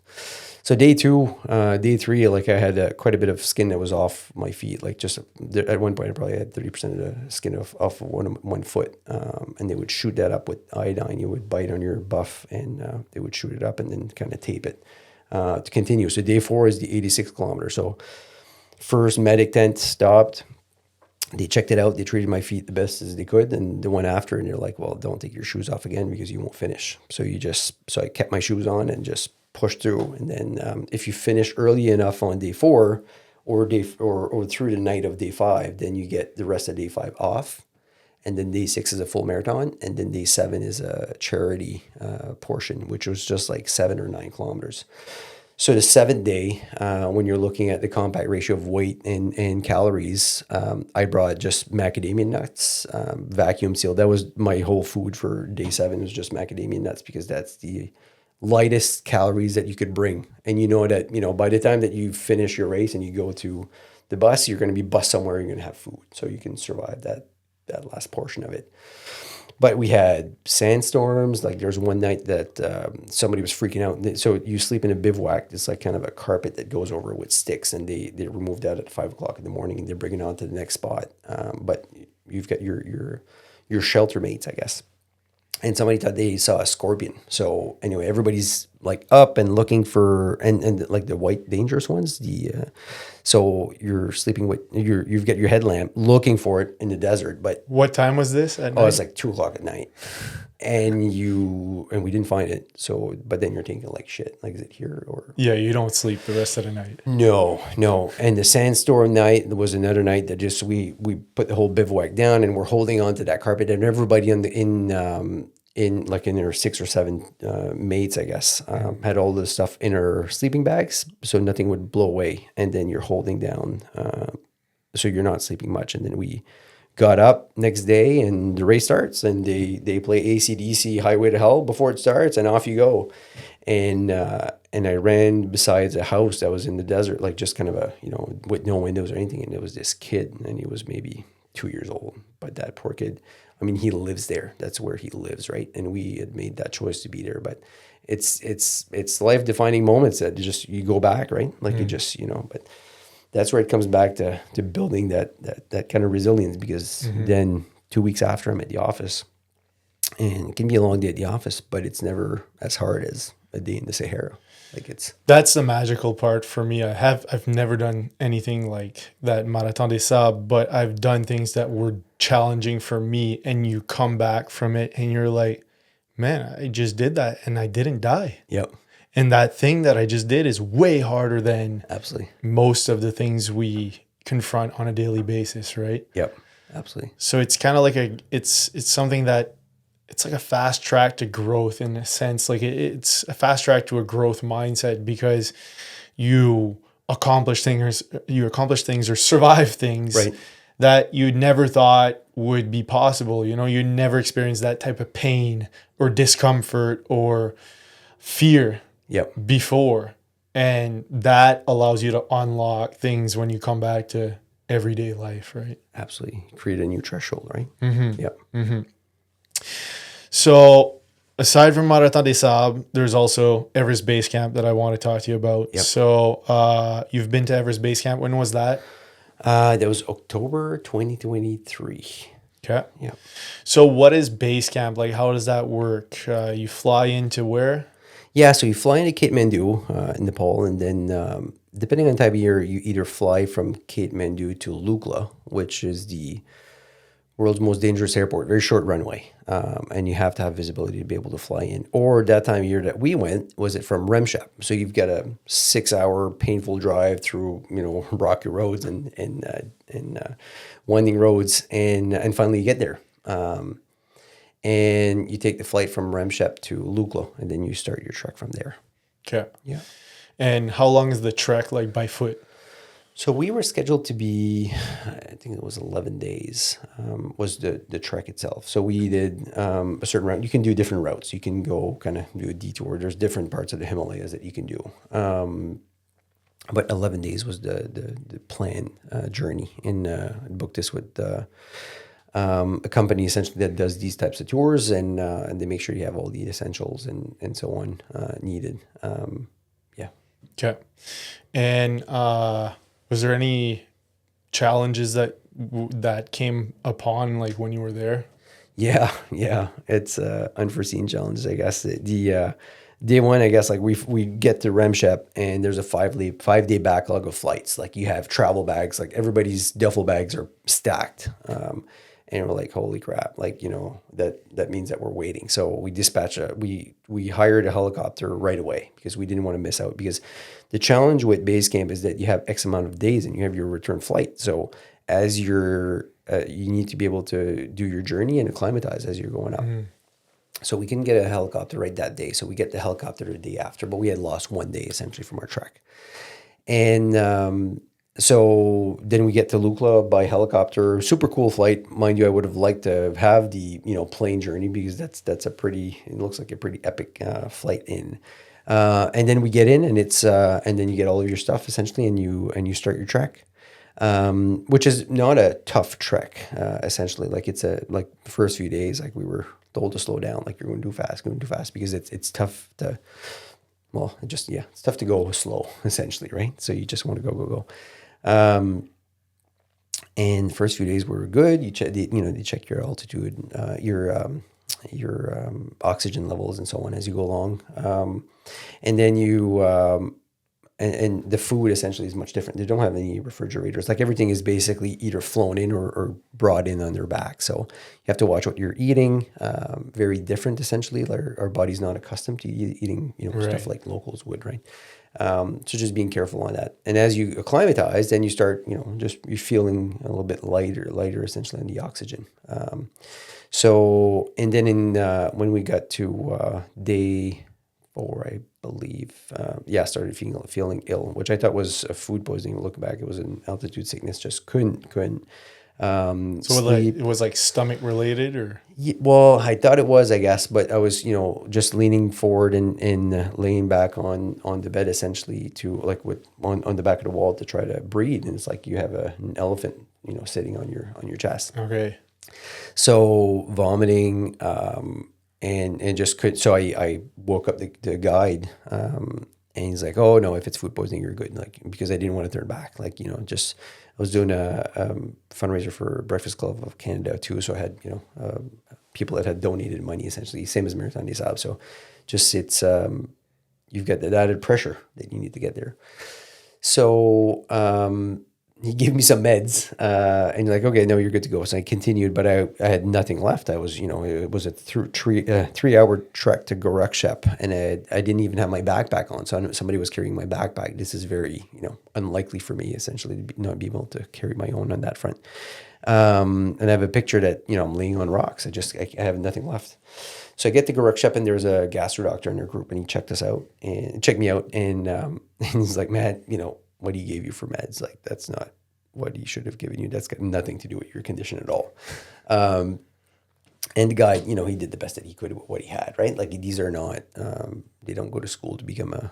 Speaker 1: So day 3, like I had quite a bit of skin that was off my feet. Like just at one point, I probably had 30% of the skin off of one foot. And they would shoot that up with iodine. You would bite on your buff, and they would shoot it up and then kind of tape it to continue. So day 4 is the 86 kilometer. So first medic tent stopped. They checked it out. They treated my feet the best as they could. And the one after, and they're like, well, don't take your shoes off again because you won't finish. So I kept my shoes on and just push through. And then if you finish early enough on day 4 or through the night of day 5, then you get the rest of day 5 off. And then day 6 is a full marathon. And then day 7 is a charity portion, which was just like 7 or 9 kilometers. So the 7th day, when you're looking at the compact ratio of weight and calories, I brought just macadamia nuts, vacuum sealed. That was my whole food for day 7, was just macadamia nuts, because that's the lightest calories that you could bring. And that, by the time that you finish your race and you go to the bus, you're going to be bus somewhere, you're going to have food. So you can survive that last portion of it. But we had sandstorms. Like there was one night that somebody was freaking out. So you sleep in a bivouac. It's like kind of a carpet that goes over with sticks, and they remove that at 5 o'clock in the morning, and they're bringing it on to the next spot. But you've got your shelter mates, I guess. And somebody thought they saw a scorpion. So anyway, everybody's like up and looking for and like the white dangerous ones. So you're sleeping with you've got your headlamp looking for it in the desert, but
Speaker 2: What time was this at night?
Speaker 1: it's like 2 o'clock at night, and we didn't find it. So, but then you're thinking like, shit, like is it here or?
Speaker 2: Yeah, you don't sleep the rest of the night.
Speaker 1: No. And the sandstorm night was another night that just we put the whole bivouac down and we're holding on to that carpet, and everybody in their 6 or 7 mates, I guess, had all this stuff in our sleeping bags so nothing would blow away. And then you're holding down, so you're not sleeping much. And then we got up next day and the race starts, and they play AC/DC Highway to Hell before it starts, and off you go. And I ran besides a house that was in the desert, like just kind of with no windows or anything. And there was this kid, and he was maybe 2 years old, but that poor kid, I mean, he lives there. That's where he lives, right? And we had made that choice to be there, but it's life defining moments that just you go back, right? Like you just but that's where it comes back to building that kind of resilience, because then 2 weeks after I'm at the office, and it can be a long day at the office, but it's never as hard as a day in the Sahara.
Speaker 2: That's the magical part for me. I've never done anything like that Marathon des Sables, but I've done things that were challenging for me, and you come back from it and you're like, man, I just did that and I didn't die.
Speaker 1: Yep.
Speaker 2: And that thing that I just did is way harder than
Speaker 1: Absolutely.
Speaker 2: most of the things we confront on a daily basis, right?
Speaker 1: Yep. Absolutely.
Speaker 2: So it's kind of like it's something that it's like a fast track to growth in a sense. Like it's a fast track to a growth mindset, because you accomplish things or survive things
Speaker 1: Right.
Speaker 2: that you never thought would be possible. You never experienced that type of pain or discomfort or fear
Speaker 1: Yep.
Speaker 2: before. And that allows you to unlock things when you come back to everyday life, right?
Speaker 1: Absolutely. Create a new threshold, right? Yep.
Speaker 2: So aside from Marathon des Sables, there's also Everest Basecamp that I want to talk to you about.
Speaker 1: Yep.
Speaker 2: So you've been to Everest Basecamp. When was that?
Speaker 1: That was October 2023.
Speaker 2: Okay.
Speaker 1: Yeah.
Speaker 2: So what is Basecamp? Like, how does that work? You fly into where?
Speaker 1: Yeah, so you fly into Kathmandu in Nepal, and then depending on the time of year, you either fly from Kathmandu to Lukla, which is the world's most dangerous airport, very short runway, and you have to have visibility to be able to fly in. Or that time of year that we went, was it from Remshap? So you've got a 6-hour painful drive through rocky roads and winding roads, and finally you get there. And you take the flight from Remshap to Lukla, and then you start your trek from there.
Speaker 2: Okay.
Speaker 1: Yeah.
Speaker 2: And how long is the trek, like by foot?
Speaker 1: So we were scheduled to be, I think it was 11 days, was the trek itself. So we did a certain route. You can do different routes. You can go kind of do a detour. There's different parts of the Himalayas that you can do. But 11 days was the planned journey. And I booked this with a company essentially that does these types of tours, and they make sure you have all the essentials and so on needed. Yeah.
Speaker 2: Okay. And was there any challenges that came upon, like when you were there?
Speaker 1: Yeah. It's unforeseen challenges, I guess. The day one, I guess, like we get to Remshap, and there's a 5-day backlog of flights. Like you have travel bags, like everybody's duffel bags are stacked. And we're like, holy crap, like, that means that we're waiting. So we dispatched we hired a helicopter right away, because we didn't want to miss out, because the challenge with Basecamp is that you have X amount of days and you have your return flight. So as you need to be able to do your journey and acclimatize as you're going up. So we couldn't get a helicopter right that day. So we get the helicopter the day after, but we had lost 1 day essentially from our trek. And so then we get to Lukla by helicopter. Super cool flight, mind you. I would have liked to have the plane journey, because it looks like a pretty epic flight in. And then we get in, and it's and then you get all of your stuff essentially, and you start your trek, which is not a tough trek essentially. Like it's like the first few days, like we were told to slow down, like you're going too fast, because it's tough to. Well, it's tough to go slow essentially, right? So you just want to go. And the first few days were good. You check, they check your altitude, oxygen levels and so on as you go along. And then and the food essentially is much different. They don't have any refrigerators. Like everything is basically either flown in or brought in on their back. So you have to watch what you're eating. Very different essentially. Our body's not accustomed to eating, stuff like locals would, right? So just being careful on that. And as you acclimatize, then you start, you're feeling a little bit lighter essentially on the oxygen. And then when we got to day 4, I believe, I started feeling ill, which I thought was a food poisoning. Looking back, it was an altitude sickness. Just couldn't sleep.
Speaker 2: It was like stomach related, or?
Speaker 1: Well, I thought it was, I guess, but I was, just leaning forward and laying back on the bed essentially to on the back of the wall to try to breathe. And it's like you have an elephant, sitting on your chest.
Speaker 2: Okay.
Speaker 1: So vomiting, and just could. So I woke up the guide, and he's like, "Oh no, if it's food poisoning, you're good." Like, because I didn't want to turn back. I was doing a fundraiser for Breakfast Club of Canada too, so I had people that had donated money essentially, same as Marathon des Sables. So just you've got that added pressure that you need to get there. So he gave me some meds, and like, okay, no, you're good to go. So I continued, but I had nothing left. I was, it was a 3-hour trek to Gorakshep, and I didn't even have my backpack on. So I knew somebody was carrying my backpack. This is very, unlikely for me essentially to not be able to carry my own on that front. And I have a picture that, I'm laying on rocks. I have nothing left. So I get to Gorakshep, and there's a gastro doctor in their group, and he checked me out, and he's like, "Matt, what he gave you for meds, like that's not what he should have given you. That's got nothing to do with your condition at all." And the guy, he did the best that he could with what he had, right? Like these are not, they don't go to school to become a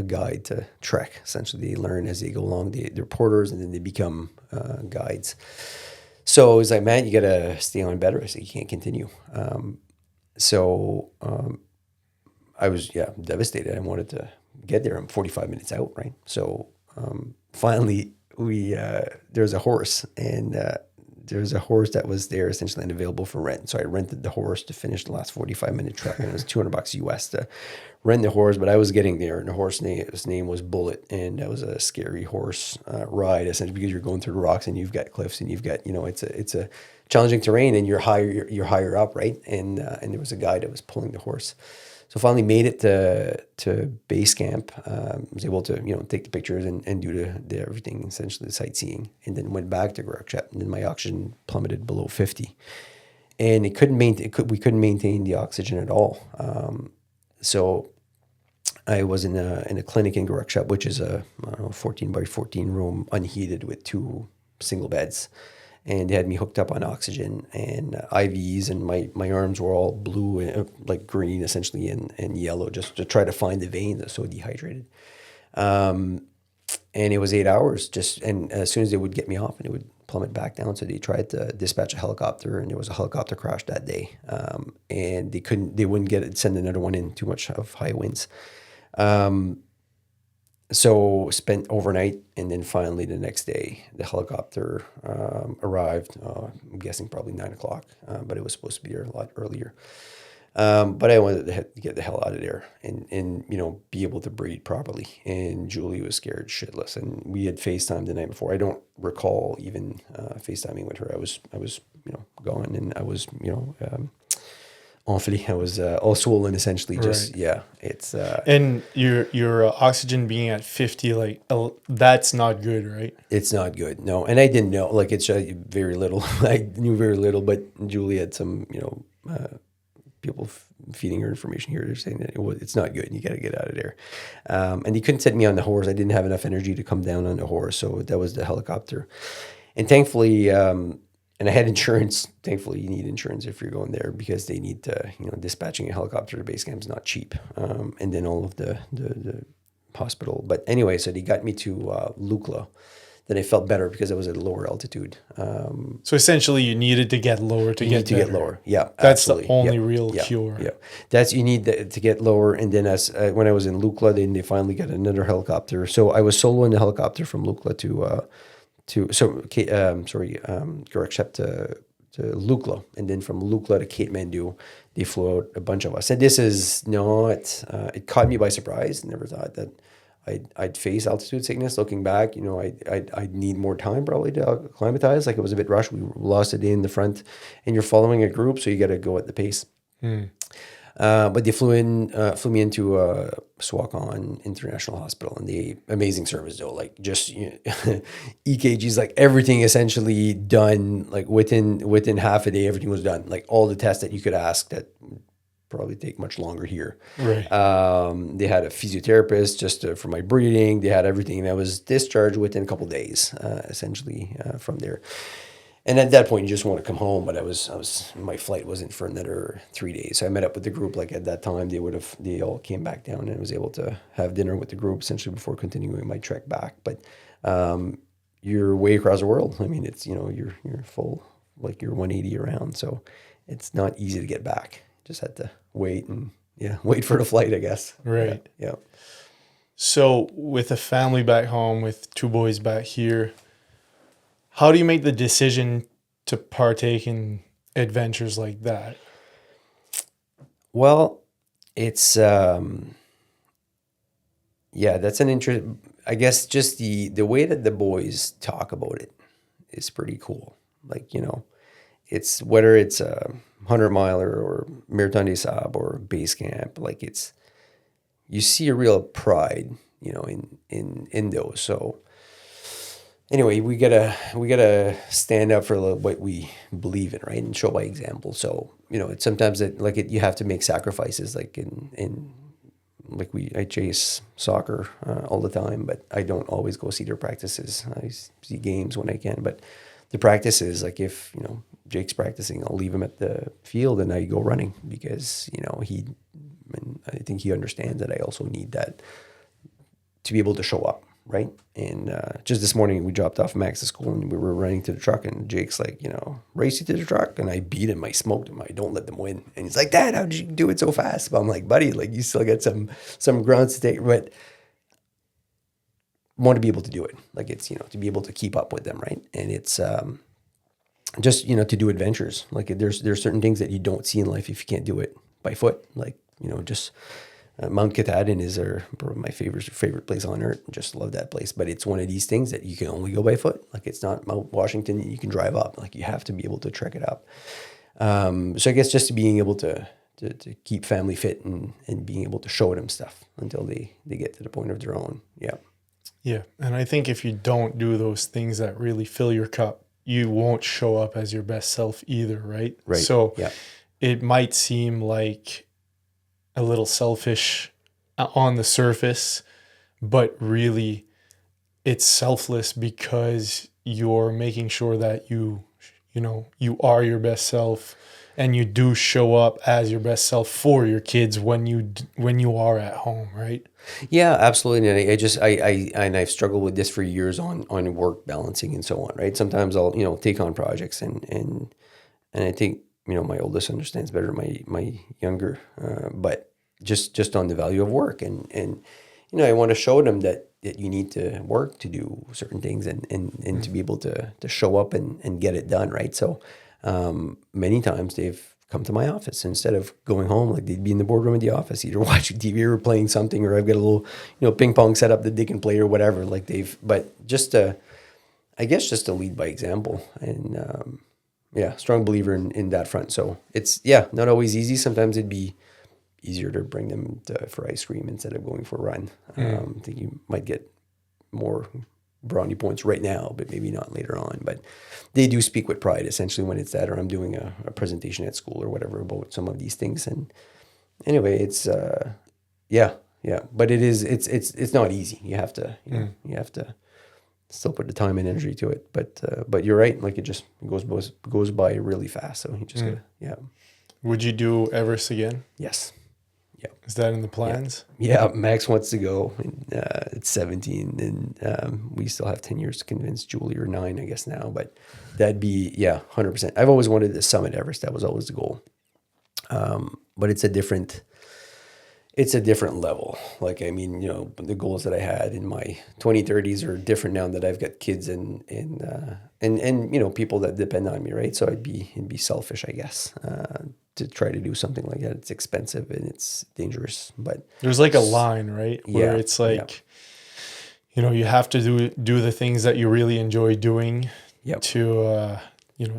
Speaker 1: guide to trek. Essentially, they learn as they go along. They're porters, and then they become guides. So he's like, "Man, you got to stay on bed rest. You can't continue." I was, devastated. I wanted to get there. I'm 45 minutes out, right? So finally, there's a horse, and there's a horse that was there essentially and available for rent. So I rented the horse to finish the last 45-minute trek, and it was $200 US to rent the horse. But I was getting there, and his name was Bullet, and that was a scary horse ride essentially, because you're going through the rocks and you've got cliffs and you've got it's a challenging terrain, and you're higher up, right? And there was a guy that was pulling the horse. So finally made it to base camp. Was able to take the pictures and do the everything, essentially the sightseeing, and then went back to Gorakshep. And then my oxygen plummeted below 50, and we couldn't maintain the oxygen at all. So I was in a clinic in Gorakshep, which is a 14 by 14 room, unheated, with 2 single beds. And they had me hooked up on oxygen and IVs, and my arms were all blue and like green essentially and yellow, just to try to find the veins. I was so dehydrated. And it was 8 hours and as soon as they would get me off, and it would plummet back down. So they tried to dispatch a helicopter, and there was a helicopter crash that day. And they wouldn't send another one in, too much of high winds. So spent overnight, and then finally the next day, the helicopter arrived. I'm guessing probably 9:00, but it was supposed to be here a lot earlier. But I wanted to get the hell out of there and be able to breathe properly. And Julie was scared shitless, and we had FaceTimed the night before. I don't recall even FaceTiming with her. I was going, and I was enflé. I was all swollen essentially. Just
Speaker 2: Right.
Speaker 1: it's
Speaker 2: And your oxygen being at 50, that's not good, right?
Speaker 1: It's not good, no. And I didn't know, like, it's very little. I knew very little, but Julie had some, people feeding her information here. They're saying that it's not good. You got to get out of there. And he couldn't set me on the horse. I didn't have enough energy to come down on the horse, so that was the helicopter. And thankfully, and I had insurance. Thankfully, you need insurance if you're going there, because they need to, dispatching a helicopter to base camp is not cheap. And then all of the hospital. But anyway, so they got me to Lukla. Then I felt better because I was at a lower altitude.
Speaker 2: So essentially, you needed to get lower to get better.
Speaker 1: Lower. Yeah,
Speaker 2: That's
Speaker 1: absolutely.
Speaker 2: the only
Speaker 1: Yeah,
Speaker 2: real
Speaker 1: yeah,
Speaker 2: cure.
Speaker 1: Yeah, you need to get lower. And then when I was in Lukla, then they finally got another helicopter. So I was solo in the helicopter from Lukla to Gorakshep Lukla, and then from Lukla to Kathmandu, they flew out a bunch of us. And this is not. It caught me by surprise. Never thought that I'd face altitude sickness. Looking back, I'd need more time probably to acclimatize. Like it was a bit rushed. We lost a day in the front, and you're following a group, so you got to go at the pace. But they flew me into Swakon International Hospital, and the amazing service though, like just EKGs, like everything essentially done, like within half a day, everything was done, like all the tests that you could ask that would probably take much longer here.
Speaker 2: Right.
Speaker 1: They had a physiotherapist just for my breathing. They had everything, and I was discharged within a couple of days, essentially from there. And at that point, you just want to come home. But my flight wasn't for another 3 days. So I met up with the group. Like at that time, they all came back down, and I was able to have dinner with the group essentially before continuing my trek back. But you're way across the world. I mean, it's you're full, like you're 180 around, so it's not easy to get back. Just had to wait wait for the flight, I guess.
Speaker 2: Right.
Speaker 1: Yeah.
Speaker 2: So with a family back home, with two boys back here, how do you make the decision to partake in adventures like that?
Speaker 1: Well, it's that's an interest. I guess just the way that the boys talk about it is pretty cool. Like, it's whether it's a 100-miler or Marathon des Sables or Basecamp, like you see a real pride, in those. So anyway, we gotta stand up for what we believe in, right, and show by example. So it's sometimes you have to make sacrifices, like I chase soccer all the time, but I don't always go see their practices. I see games when I can, but the practices, like if Jake's practicing, I'll leave him at the field and I go running because I think he understands that I also need that to be able to show up. Right. And just this morning we dropped off Max to school and we were running to the truck, and Jake's like, race you to the truck. And I beat him. I smoked him. I don't let them win. And he's like, Dad, how did you do it so fast? But I'm like, buddy, like you still got some grounds to take. But want to be able to do it. Like it's, to be able to keep up with them. Right. And it's just, to do adventures. Like there's certain things that you don't see in life if you can't do it by foot. Like, just Mount Katahdin is probably my favorite place on earth. Just love that place. But it's one of these things that you can only go by foot. Like it's not Mount Washington that you can drive up. Like you have to be able to trek it up. So I guess just being able to keep family fit and being able to show them stuff until they get to the point of their own. Yeah.
Speaker 2: Yeah. And I think if you don't do those things that really fill your cup, you won't show up as your best self either, right?
Speaker 1: Right.
Speaker 2: So
Speaker 1: yeah.
Speaker 2: It might seem like a little selfish on the surface, but really it's selfless because you're making sure that you are your best self, and you do show up as your best self for your kids when you are at home, right? Yeah,
Speaker 1: absolutely. And I've struggled with this for years on work balancing and so on, right? Sometimes I'll, take on projects and I think, my oldest understands better than my younger, but just on the value of work and I want to show them that you need to work to do certain things and to be able to show up and get it done, right? So many times they've come to my office instead of going home. Like they'd be in the boardroom at the office, either watching TV or playing something, or I've got a little, ping pong set up that they can play or whatever. Like but just to lead by example and, strong believer in that front. So it's, not always easy. Sometimes it'd be easier to bring them for ice cream instead of going for a run. I think you might get more brownie points right now, but maybe not later on. But they do speak with pride, essentially, when it's that, or I'm doing a presentation at school or whatever about some of these things. And anyway, it's but it's not easy. You have to you have to still put the time and energy to it. But you're right, like it just goes by really fast. So you just gotta
Speaker 2: Would you do Everest again?
Speaker 1: Yes. Yeah.
Speaker 2: Is that in the plans?
Speaker 1: Yeah, Max wants to go. It's 17, and we still have 10 years to convince Julie, or 9, I guess now. But that'd be 100%. I've always wanted to summit Everest. That was always the goal. But it's a different it's a different level. Like, I mean, the goals that I had in my 30s are different now that I've got kids and people that depend on me, right? So it'd be selfish, I guess, to try to do something like that. It's expensive and it's dangerous, but
Speaker 2: There's like a line, right? Where
Speaker 1: yeah,
Speaker 2: it's
Speaker 1: yeah,
Speaker 2: like, you have to do the things that you really enjoy doing
Speaker 1: yep,
Speaker 2: to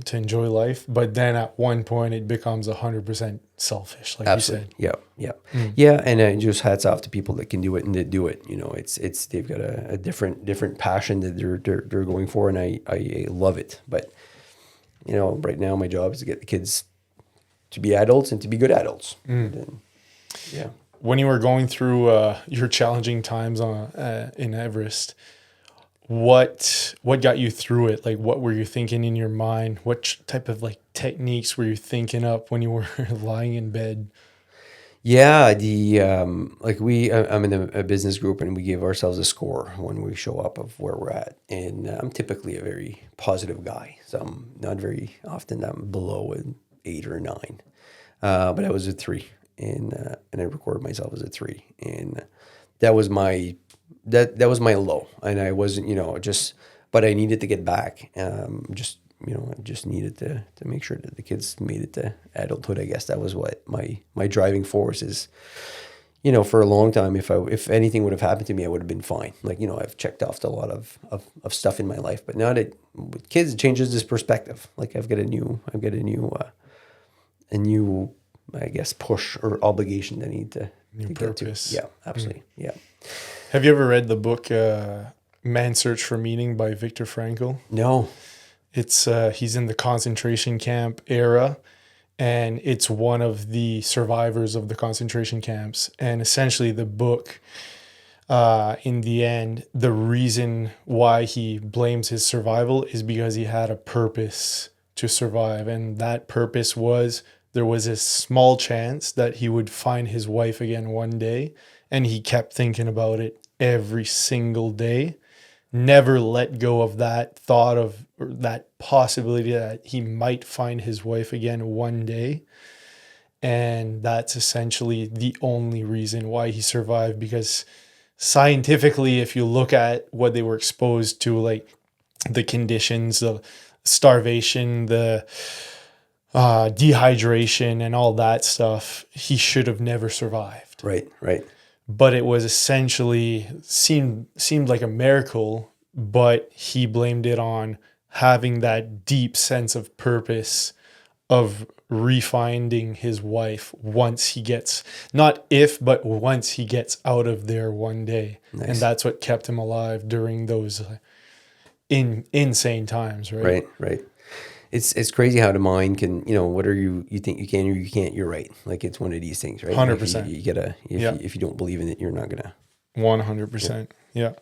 Speaker 2: to enjoy life. But then at one point it becomes 100% selfish, like you
Speaker 1: absolutely,
Speaker 2: said.
Speaker 1: yep, yep, yeah. And just hats off to people that can do it and that do it. It's they've got a different passion that they're going for, and I love it. But right now my job is to get the kids to be adults and to be good adults. And, yeah.
Speaker 2: When you were going through your challenging times in Everest, what got you through it? Like, what were you thinking in your mind? What type of like techniques were you thinking up when you were lying in bed?
Speaker 1: Yeah, the I'm in a business group and we give ourselves a score when we show up of where we're at. And I'm typically a very positive guy, so I'm not very often I'm below an 8 or 9. But I was a 3, and I recorded myself as a 3, and that was my that was my low, and I wasn't but I needed to get back. I just needed to make sure that the kids made it to adulthood. I guess that was what my driving force is. For a long time, if anything would have happened to me, I would have been fine. Like, I've checked off a lot of stuff in my life, but now that with kids, it changes this perspective. Like a new, I guess, push or obligation that I need to
Speaker 2: New
Speaker 1: get to.
Speaker 2: purpose.
Speaker 1: Yeah, absolutely. Yeah.
Speaker 2: Have you ever read the book Man's Search for Meaning by Viktor Frankl?
Speaker 1: No.
Speaker 2: It's he's in the concentration camp era, and it's one of the survivors of the concentration camps. And essentially, the book, in the end, the reason why he blames his survival is because he had a purpose to survive, and that purpose was there was a small chance that he would find his wife again one day, and he kept thinking about it every single day, never let go of that thought of or that possibility that he might find his wife again one day. And that's essentially the only reason why he survived, because scientifically, if you look at what they were exposed to, like the conditions, the starvation, the dehydration, and all that stuff, he should have never survived.
Speaker 1: Right. Right.
Speaker 2: But it was essentially seemed like a miracle, but he blamed it on having that deep sense of purpose of refinding his wife once he gets, not if, but once he gets out of there one day.
Speaker 1: Nice.
Speaker 2: And that's what kept him alive during those insane times, right?
Speaker 1: Right. Right. It's crazy how the mind can, what are you think you can or you can't, you're right. Like, it's one of these things, right?
Speaker 2: 100%.
Speaker 1: Like, you gotta,
Speaker 2: Yeah.
Speaker 1: if you don't believe in it, you're not gonna.
Speaker 2: 100%. Yeah.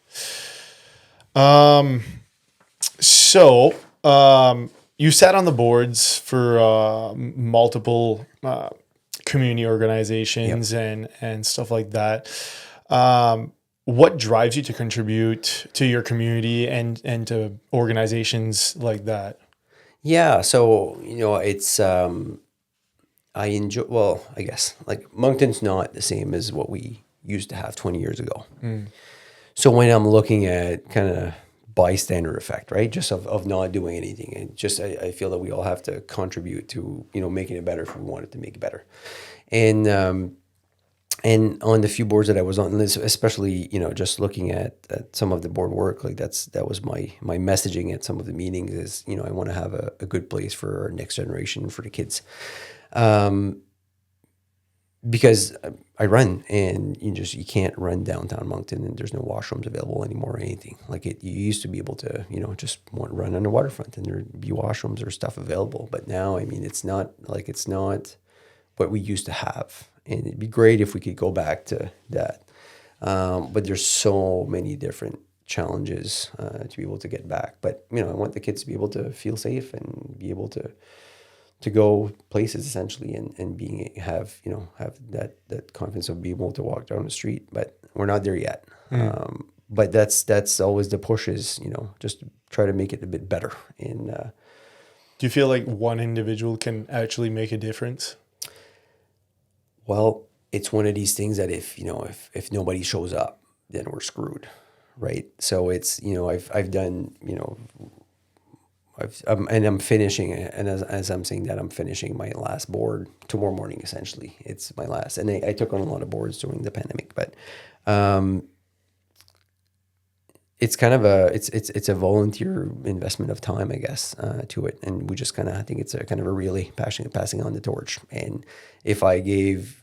Speaker 2: So, you sat on the boards for multiple community organizations and stuff like that. What drives you to contribute to your community and to organizations like that?
Speaker 1: Yeah. So, it's, I enjoy, well, I guess, like, Moncton's not the same as what we used to have 20 years ago. So when I'm looking at kind of bystander effect, right? Just of not doing anything. And just, I feel that we all have to contribute to, making it better if we want it to make it better. And on the few boards that I was on, especially, just looking at some of the board work, like that was my messaging at some of the meetings is, I want to have a good place for our next generation, for the kids. Because I run, and you can't run downtown Moncton and there's no washrooms available anymore or anything. Like, you used to be able to, just run on the waterfront and there'd be washrooms or stuff available. But now, I mean, it's not what we used to have. And it'd be great if we could go back to that. But there's so many different challenges to be able to get back. But, I want the kids to be able to feel safe and be able to go places, essentially, and have that confidence of being able to walk down the street. But we're not there yet. But that's always the push is, just to try to make it a bit better. And
Speaker 2: Do you feel like one individual can actually make a difference?
Speaker 1: well, it's one of these things that if nobody shows up, then we're screwed, right? So it's, I've done, and I'm finishing it. And as I'm saying that, I'm finishing my last board tomorrow morning, essentially. It's my last. And I took on a lot of boards during the pandemic, but it's kind of it's a volunteer investment of time, I guess, to it. And we just I think it's a kind of a really passionate passing on the torch. And if I gave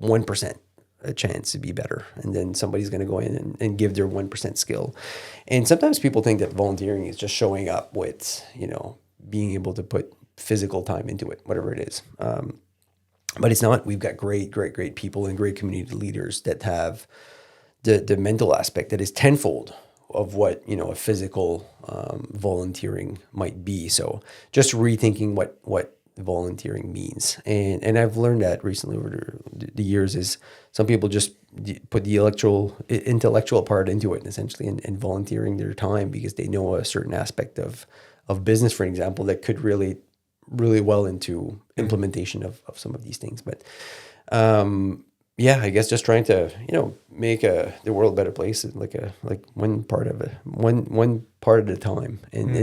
Speaker 1: 1% a chance to be better, and then somebody's going to go in and give their 1% skill. And sometimes people think that volunteering is just showing up with, being able to put physical time into it, whatever it is. But it's not. We've got great people and great community leaders that have the mental aspect that is tenfold of what, a physical volunteering might be. So just rethinking what volunteering means. And I've learned that recently over the years is some people just put the intellectual part into it, essentially, and volunteering their time because they know a certain aspect of business, for example, that could really well into implementation of some of these things. But yeah, I guess just trying to, make the world a better place, like one part of it, one part at a time, and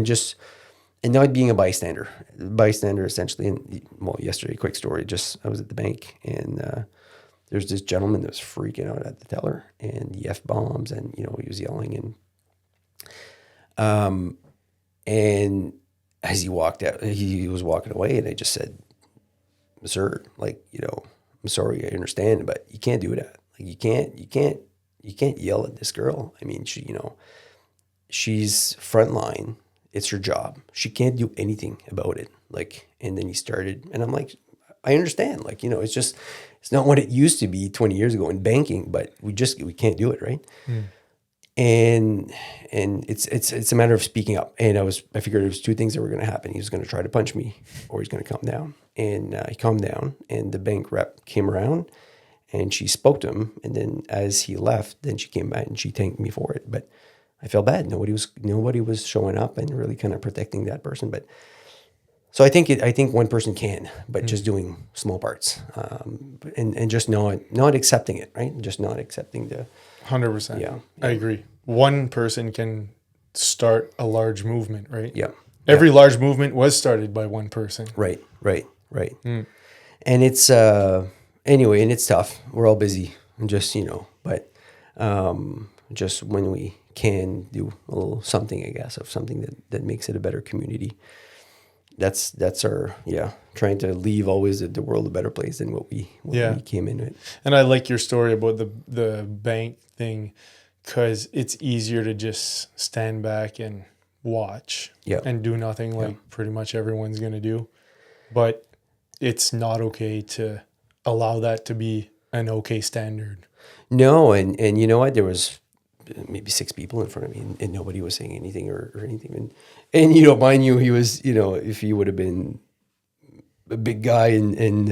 Speaker 1: not being a bystander essentially. And well, yesterday, quick story, I was at the bank and there's this gentleman that was freaking out at the teller and the F-bombs and, he was yelling and as he walked out, he was walking away and I just said, sir, I'm sorry, I understand, but you can't do that. Like you can't yell at this girl. I mean, she's frontline. It's her job. She can't do anything about it. And then he started, and I'm like, I understand. It's not what it used to be 20 years ago in banking, but we can't do it, right? Mm. And it's a matter of speaking up. And I figured there was two things that were going to happen. He was going to try to punch me, or he's going to calm down. And he calmed down, and the bank rep came around, and she spoke to him. And then as he left, then she came back and she thanked me for it. But I felt bad. Nobody was showing up and really kind of protecting that person. But so I think one person can, but just doing small parts, and just not accepting it, right? Just not accepting the
Speaker 2: 100%.
Speaker 1: Yeah.
Speaker 2: I agree. One person can start a large movement, right?
Speaker 1: Yeah.
Speaker 2: Every large movement was started by one person.
Speaker 1: Right. And it's anyway, and it's tough. We're all busy, and just but just when we can do a little something, I guess, of something that makes it a better community. That's our trying to leave always the world a better place than what we came in with.
Speaker 2: And I like your story about the bank thing, because it's easier to just stand back and watch and do nothing like pretty much everyone's going to do. But it's not okay to allow that to be an okay standard.
Speaker 1: No, and you know what? There was maybe 6 people in front of me, and nobody was saying anything or anything. And mind you, he was, if he would have been a big guy and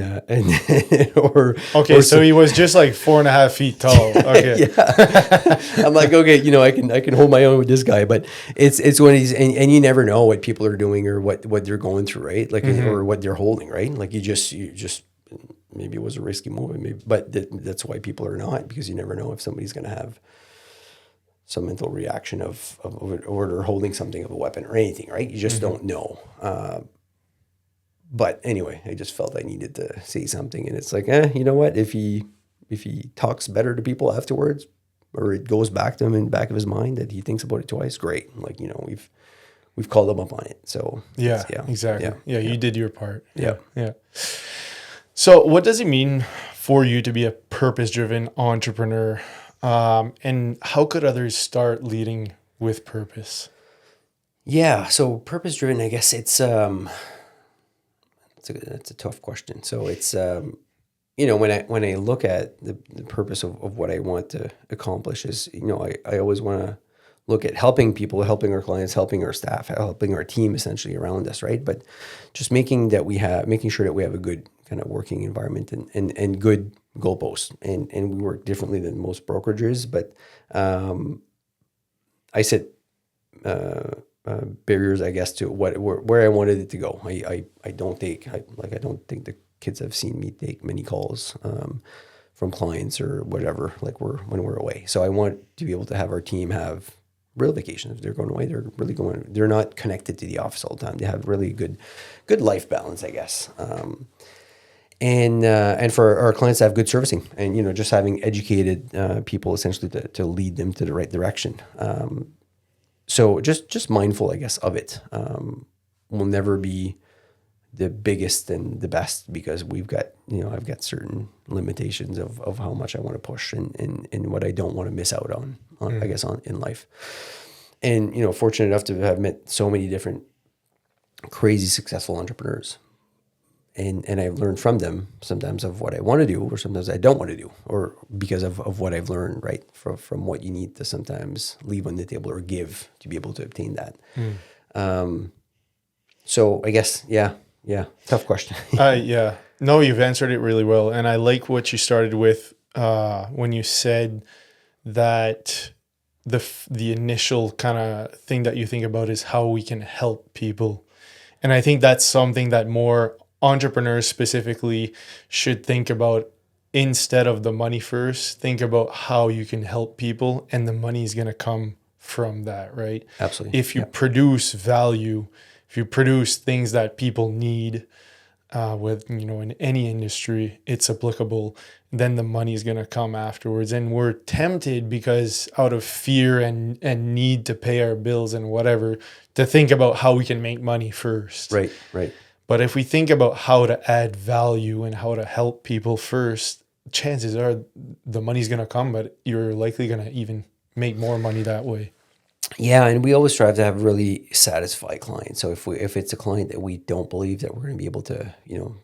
Speaker 1: or
Speaker 2: okay,
Speaker 1: or
Speaker 2: so he was just like 4.5 feet tall. Okay,
Speaker 1: yeah. I'm like, okay, I can hold my own with this guy, but it's when he's and you never know what people are doing or what they're going through, right? Or what they're holding, right? Like you just maybe it was a risky move, maybe, but that's why people are not, because you never know if somebody's going to have some mental reaction of or they're holding something of a weapon or anything, right? You just don't know. But anyway, I just felt I needed to say something, and it's like, you know what? If he talks better to people afterwards, or it goes back to him in the back of his mind that he thinks about it twice, great. We've called him up on it. So
Speaker 2: yeah, exactly. Yeah, you did your part.
Speaker 1: Yeah.
Speaker 2: So what does it mean for you to be a purpose-driven entrepreneur? And how could others start leading with purpose?
Speaker 1: Yeah, so purpose-driven, I guess it's that's a tough question. So it's when I look at the purpose of what I want to accomplish is, I always want to look at helping people, helping our clients, helping our staff, helping our team essentially around us, right? But just making sure that we have a good kind of working environment and good goalposts. And we work differently than most brokerages, but I set barriers, I guess, to where I wanted it to go. I don't think the kids have seen me take many calls from clients or whatever, like when we're away. So I want to be able to have our team have real vacations. If they're going away, they're really going, they're not connected to the office all the time. They have really good life balance, I guess. And for our clients to have good servicing and, just having educated people essentially to lead them to the right direction. So just mindful, I guess, of it. We'll never be the biggest and the best because we've got, I've got certain limitations of how much I want to push and what I don't want to miss out on I guess, in life. And, fortunate enough to have met so many different crazy successful entrepreneurs. And I've learned from them sometimes of what I want to do or sometimes I don't want to do or because of what I've learned, right? From what you need to sometimes leave on the table or give to be able to obtain that. So I guess, yeah, tough question.
Speaker 2: Yeah. No, you've answered it really well. And I like what you started with when you said that the initial kind of thing that you think about is how we can help people. And I think that's something that more entrepreneurs specifically should think about instead of the money first. Think about how you can help people and the money is going to come from that, right?
Speaker 1: Absolutely.
Speaker 2: If you produce value, if you produce things that people need, in any industry, it's applicable, then the money is going to come afterwards. And we're tempted because out of fear and need to pay our bills and whatever, to think about how we can make money first.
Speaker 1: Right.
Speaker 2: But if we think about how to add value and how to help people first, chances are the money's going to come, but you're likely going to even make more money that way.
Speaker 1: Yeah, and we always strive to have really satisfied clients. So if it's a client that we don't believe that we're going to be able to,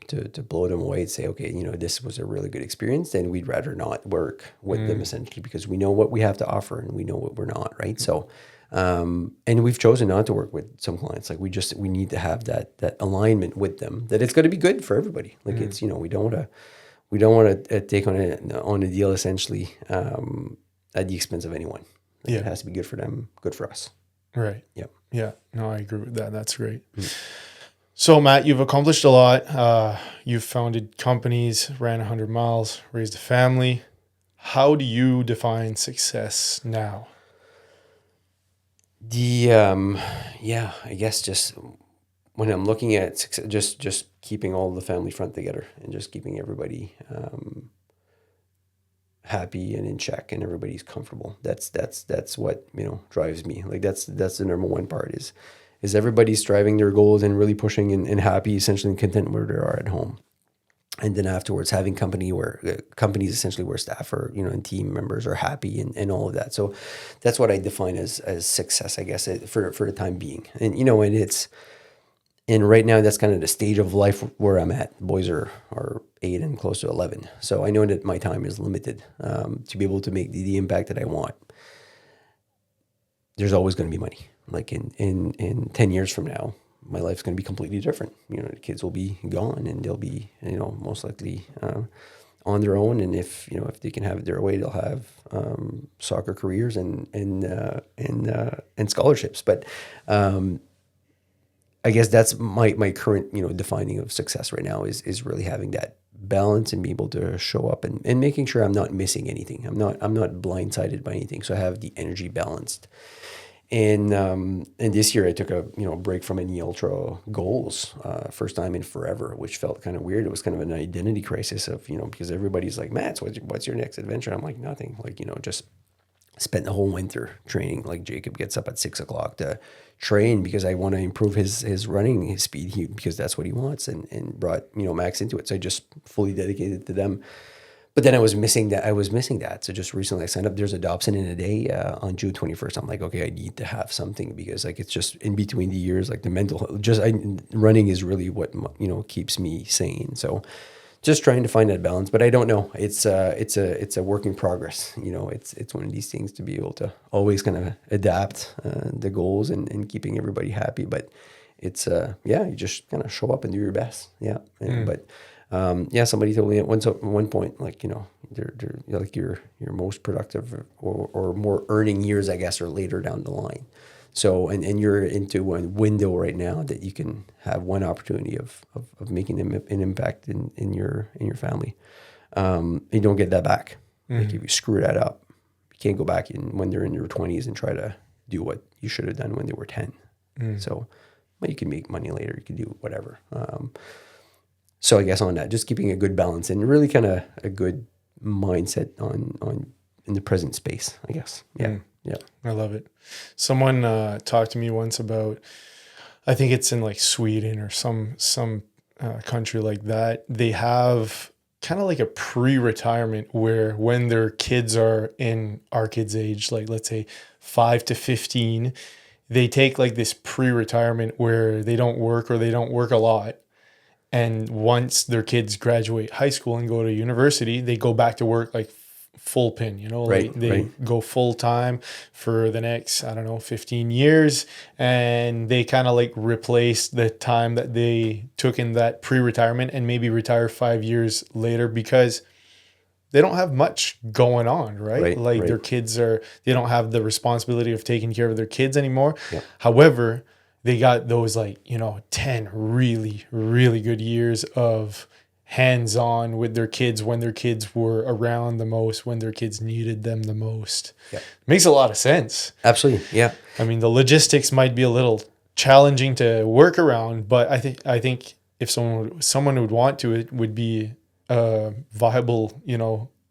Speaker 1: to blow them away and say, okay, this was a really good experience, then we'd rather not work with them essentially because we know what we have to offer and we know what we're not, right? So, and we've chosen not to work with some clients. Like we need to have that alignment with them that it's going to be good for everybody. Like it's, we don't want to take on a deal essentially at the expense of anyone. It has to be good for them, good for us.
Speaker 2: Right.
Speaker 1: Yep.
Speaker 2: Yeah. No, I agree with that. That's great. So, Matt, you've accomplished a lot. You've founded companies, ran 100 miles, raised a family. How do you define success now?
Speaker 1: I guess just when I'm looking at success, just keeping all the family front together and just keeping everybody happy and in check and everybody's comfortable. That's what drives me. Like that's the number one part is everybody striving their goals and really pushing and happy, essentially, and content where they are at home. And then afterwards having companies essentially where staff are, and team members are happy and all of that. So that's what I define as success, I guess, for the time being. And right now that's kind of the stage of life where I'm at. Boys are 8 and close to 11. So I know that my time is limited to be able to make the impact that I want. There's always going to be money. Like in 10 years from now, my life's going to be completely different. The kids will be gone and they'll be, most likely on their own. And if they can have it their way, they'll have soccer careers and scholarships. But I guess that's my current, defining of success right now is really having that balance and be able to show up and making sure I'm not missing anything. I'm not blindsided by anything. So I have the energy balanced. And this year I took a break from any ultra goals, first time in forever, which felt kind of weird. It was kind of an identity crisis of because everybody's like, Matt, what's your next adventure? I'm like, nothing. Like just spent the whole winter training. Like Jacob gets up at 6 o'clock to train because I want to improve his running, his speed, because that's what he wants, and brought Max into it. So I just fully dedicated to them. But then I was missing that. So just recently I signed up. There's a Dobson in a day on June 21st. I'm like, okay, I need to have something because like it's just in between the years, like the mental, running is really what keeps me sane. So just trying to find that balance, but I don't know. It's a work in progress. It's one of these things to be able to always kind of adapt the goals and keeping everybody happy. But it's you just kind of show up and do your best. Yeah, but. Somebody told me at one point, like, they're like your most productive or more earning years, I guess, are later down the line. So, and you're into a window right now that you can have one opportunity of making an impact in your family. you don't get that back. Like if you screw that up, you can't go back when they're in your 20s and try to do what you should have done when they were 10. So, well, you can make money later. You can do whatever. So I guess on that, just keeping a good balance and really kind of a good mindset on in the present space, I guess. Yeah. Yeah.
Speaker 2: I love it. Someone talked to me once about, I think it's in like Sweden or some country like that. They have kind of like a pre-retirement where when their kids are in our kids' age, like let's say 5 to 15, they take like this pre-retirement where they don't work or they don't work a lot. And once their kids graduate high school and go to university, they go back to work like full pin, you know,
Speaker 1: Right,
Speaker 2: like they
Speaker 1: right.
Speaker 2: go full time for the next, I don't know, 15 years. And they kind of like replace the time that they took in that pre-retirement and maybe retire 5 years later because they don't have much going on, right?
Speaker 1: Right,
Speaker 2: Like
Speaker 1: right.
Speaker 2: their kids they don't have the responsibility of taking care of their kids anymore.
Speaker 1: Yeah.
Speaker 2: However, they got those like, 10 really, really good years of hands-on with their kids when their kids were around the most, when their kids needed them the most.
Speaker 1: Yeah.
Speaker 2: Makes a lot of sense.
Speaker 1: Absolutely. Yeah.
Speaker 2: I mean, the logistics might be a little challenging to work around, but I think if someone would want to, it would be a viable,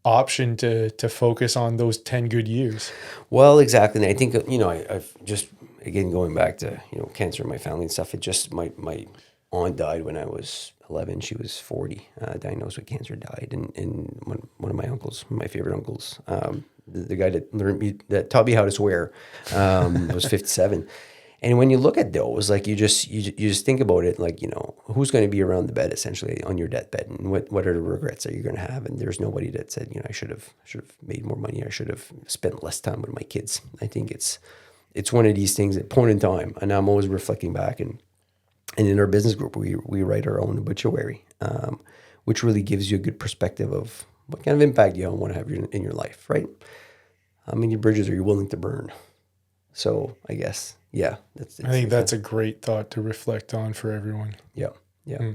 Speaker 2: option to focus on those 10 good years.
Speaker 1: Well, exactly. And I think, I've just, again, going back to, cancer in my family and stuff, it just, my aunt died when I was 11. She was 40, diagnosed with cancer, died. And one of my uncles, my favorite uncles, the guy that taught me how to swear, was 57. And when you look at those, like you just think about it, like, who's going to be around the bed essentially on your deathbed, and what are the regrets that you're going to have? And there's nobody that said, I should have made more money. I should have spent less time with my kids. I think it's one of these things at point in time. And I'm always reflecting back, and in our business group, we write our own obituary, which really gives you a good perspective of what kind of impact you want to have in your life, right? How many bridges are you willing to burn? So I guess, yeah.
Speaker 2: I think that's a great thought to reflect on for everyone.
Speaker 1: Yeah. Yeah.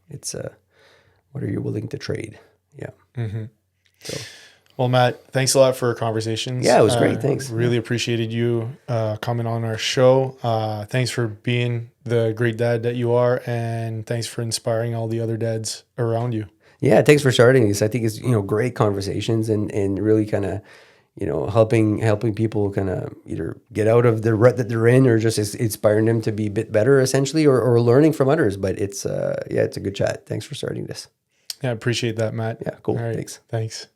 Speaker 1: It's what are you willing to trade? Yeah. So,
Speaker 2: well, Matt, thanks a lot for our conversations.
Speaker 1: Yeah, it was great. Thanks.
Speaker 2: Really appreciated you coming on our show. Thanks for being the great dad that you are, and thanks for inspiring all the other dads around you.
Speaker 1: Yeah, thanks for starting this. I think it's great conversations and really kind of helping people kind of either get out of the rut that they're in, or just inspiring them to be a bit better, essentially, or learning from others. But it's a good chat. Thanks for starting this.
Speaker 2: Yeah, I appreciate that, Matt.
Speaker 1: Yeah, cool.
Speaker 2: All right,
Speaker 1: Thanks.
Speaker 2: Thanks.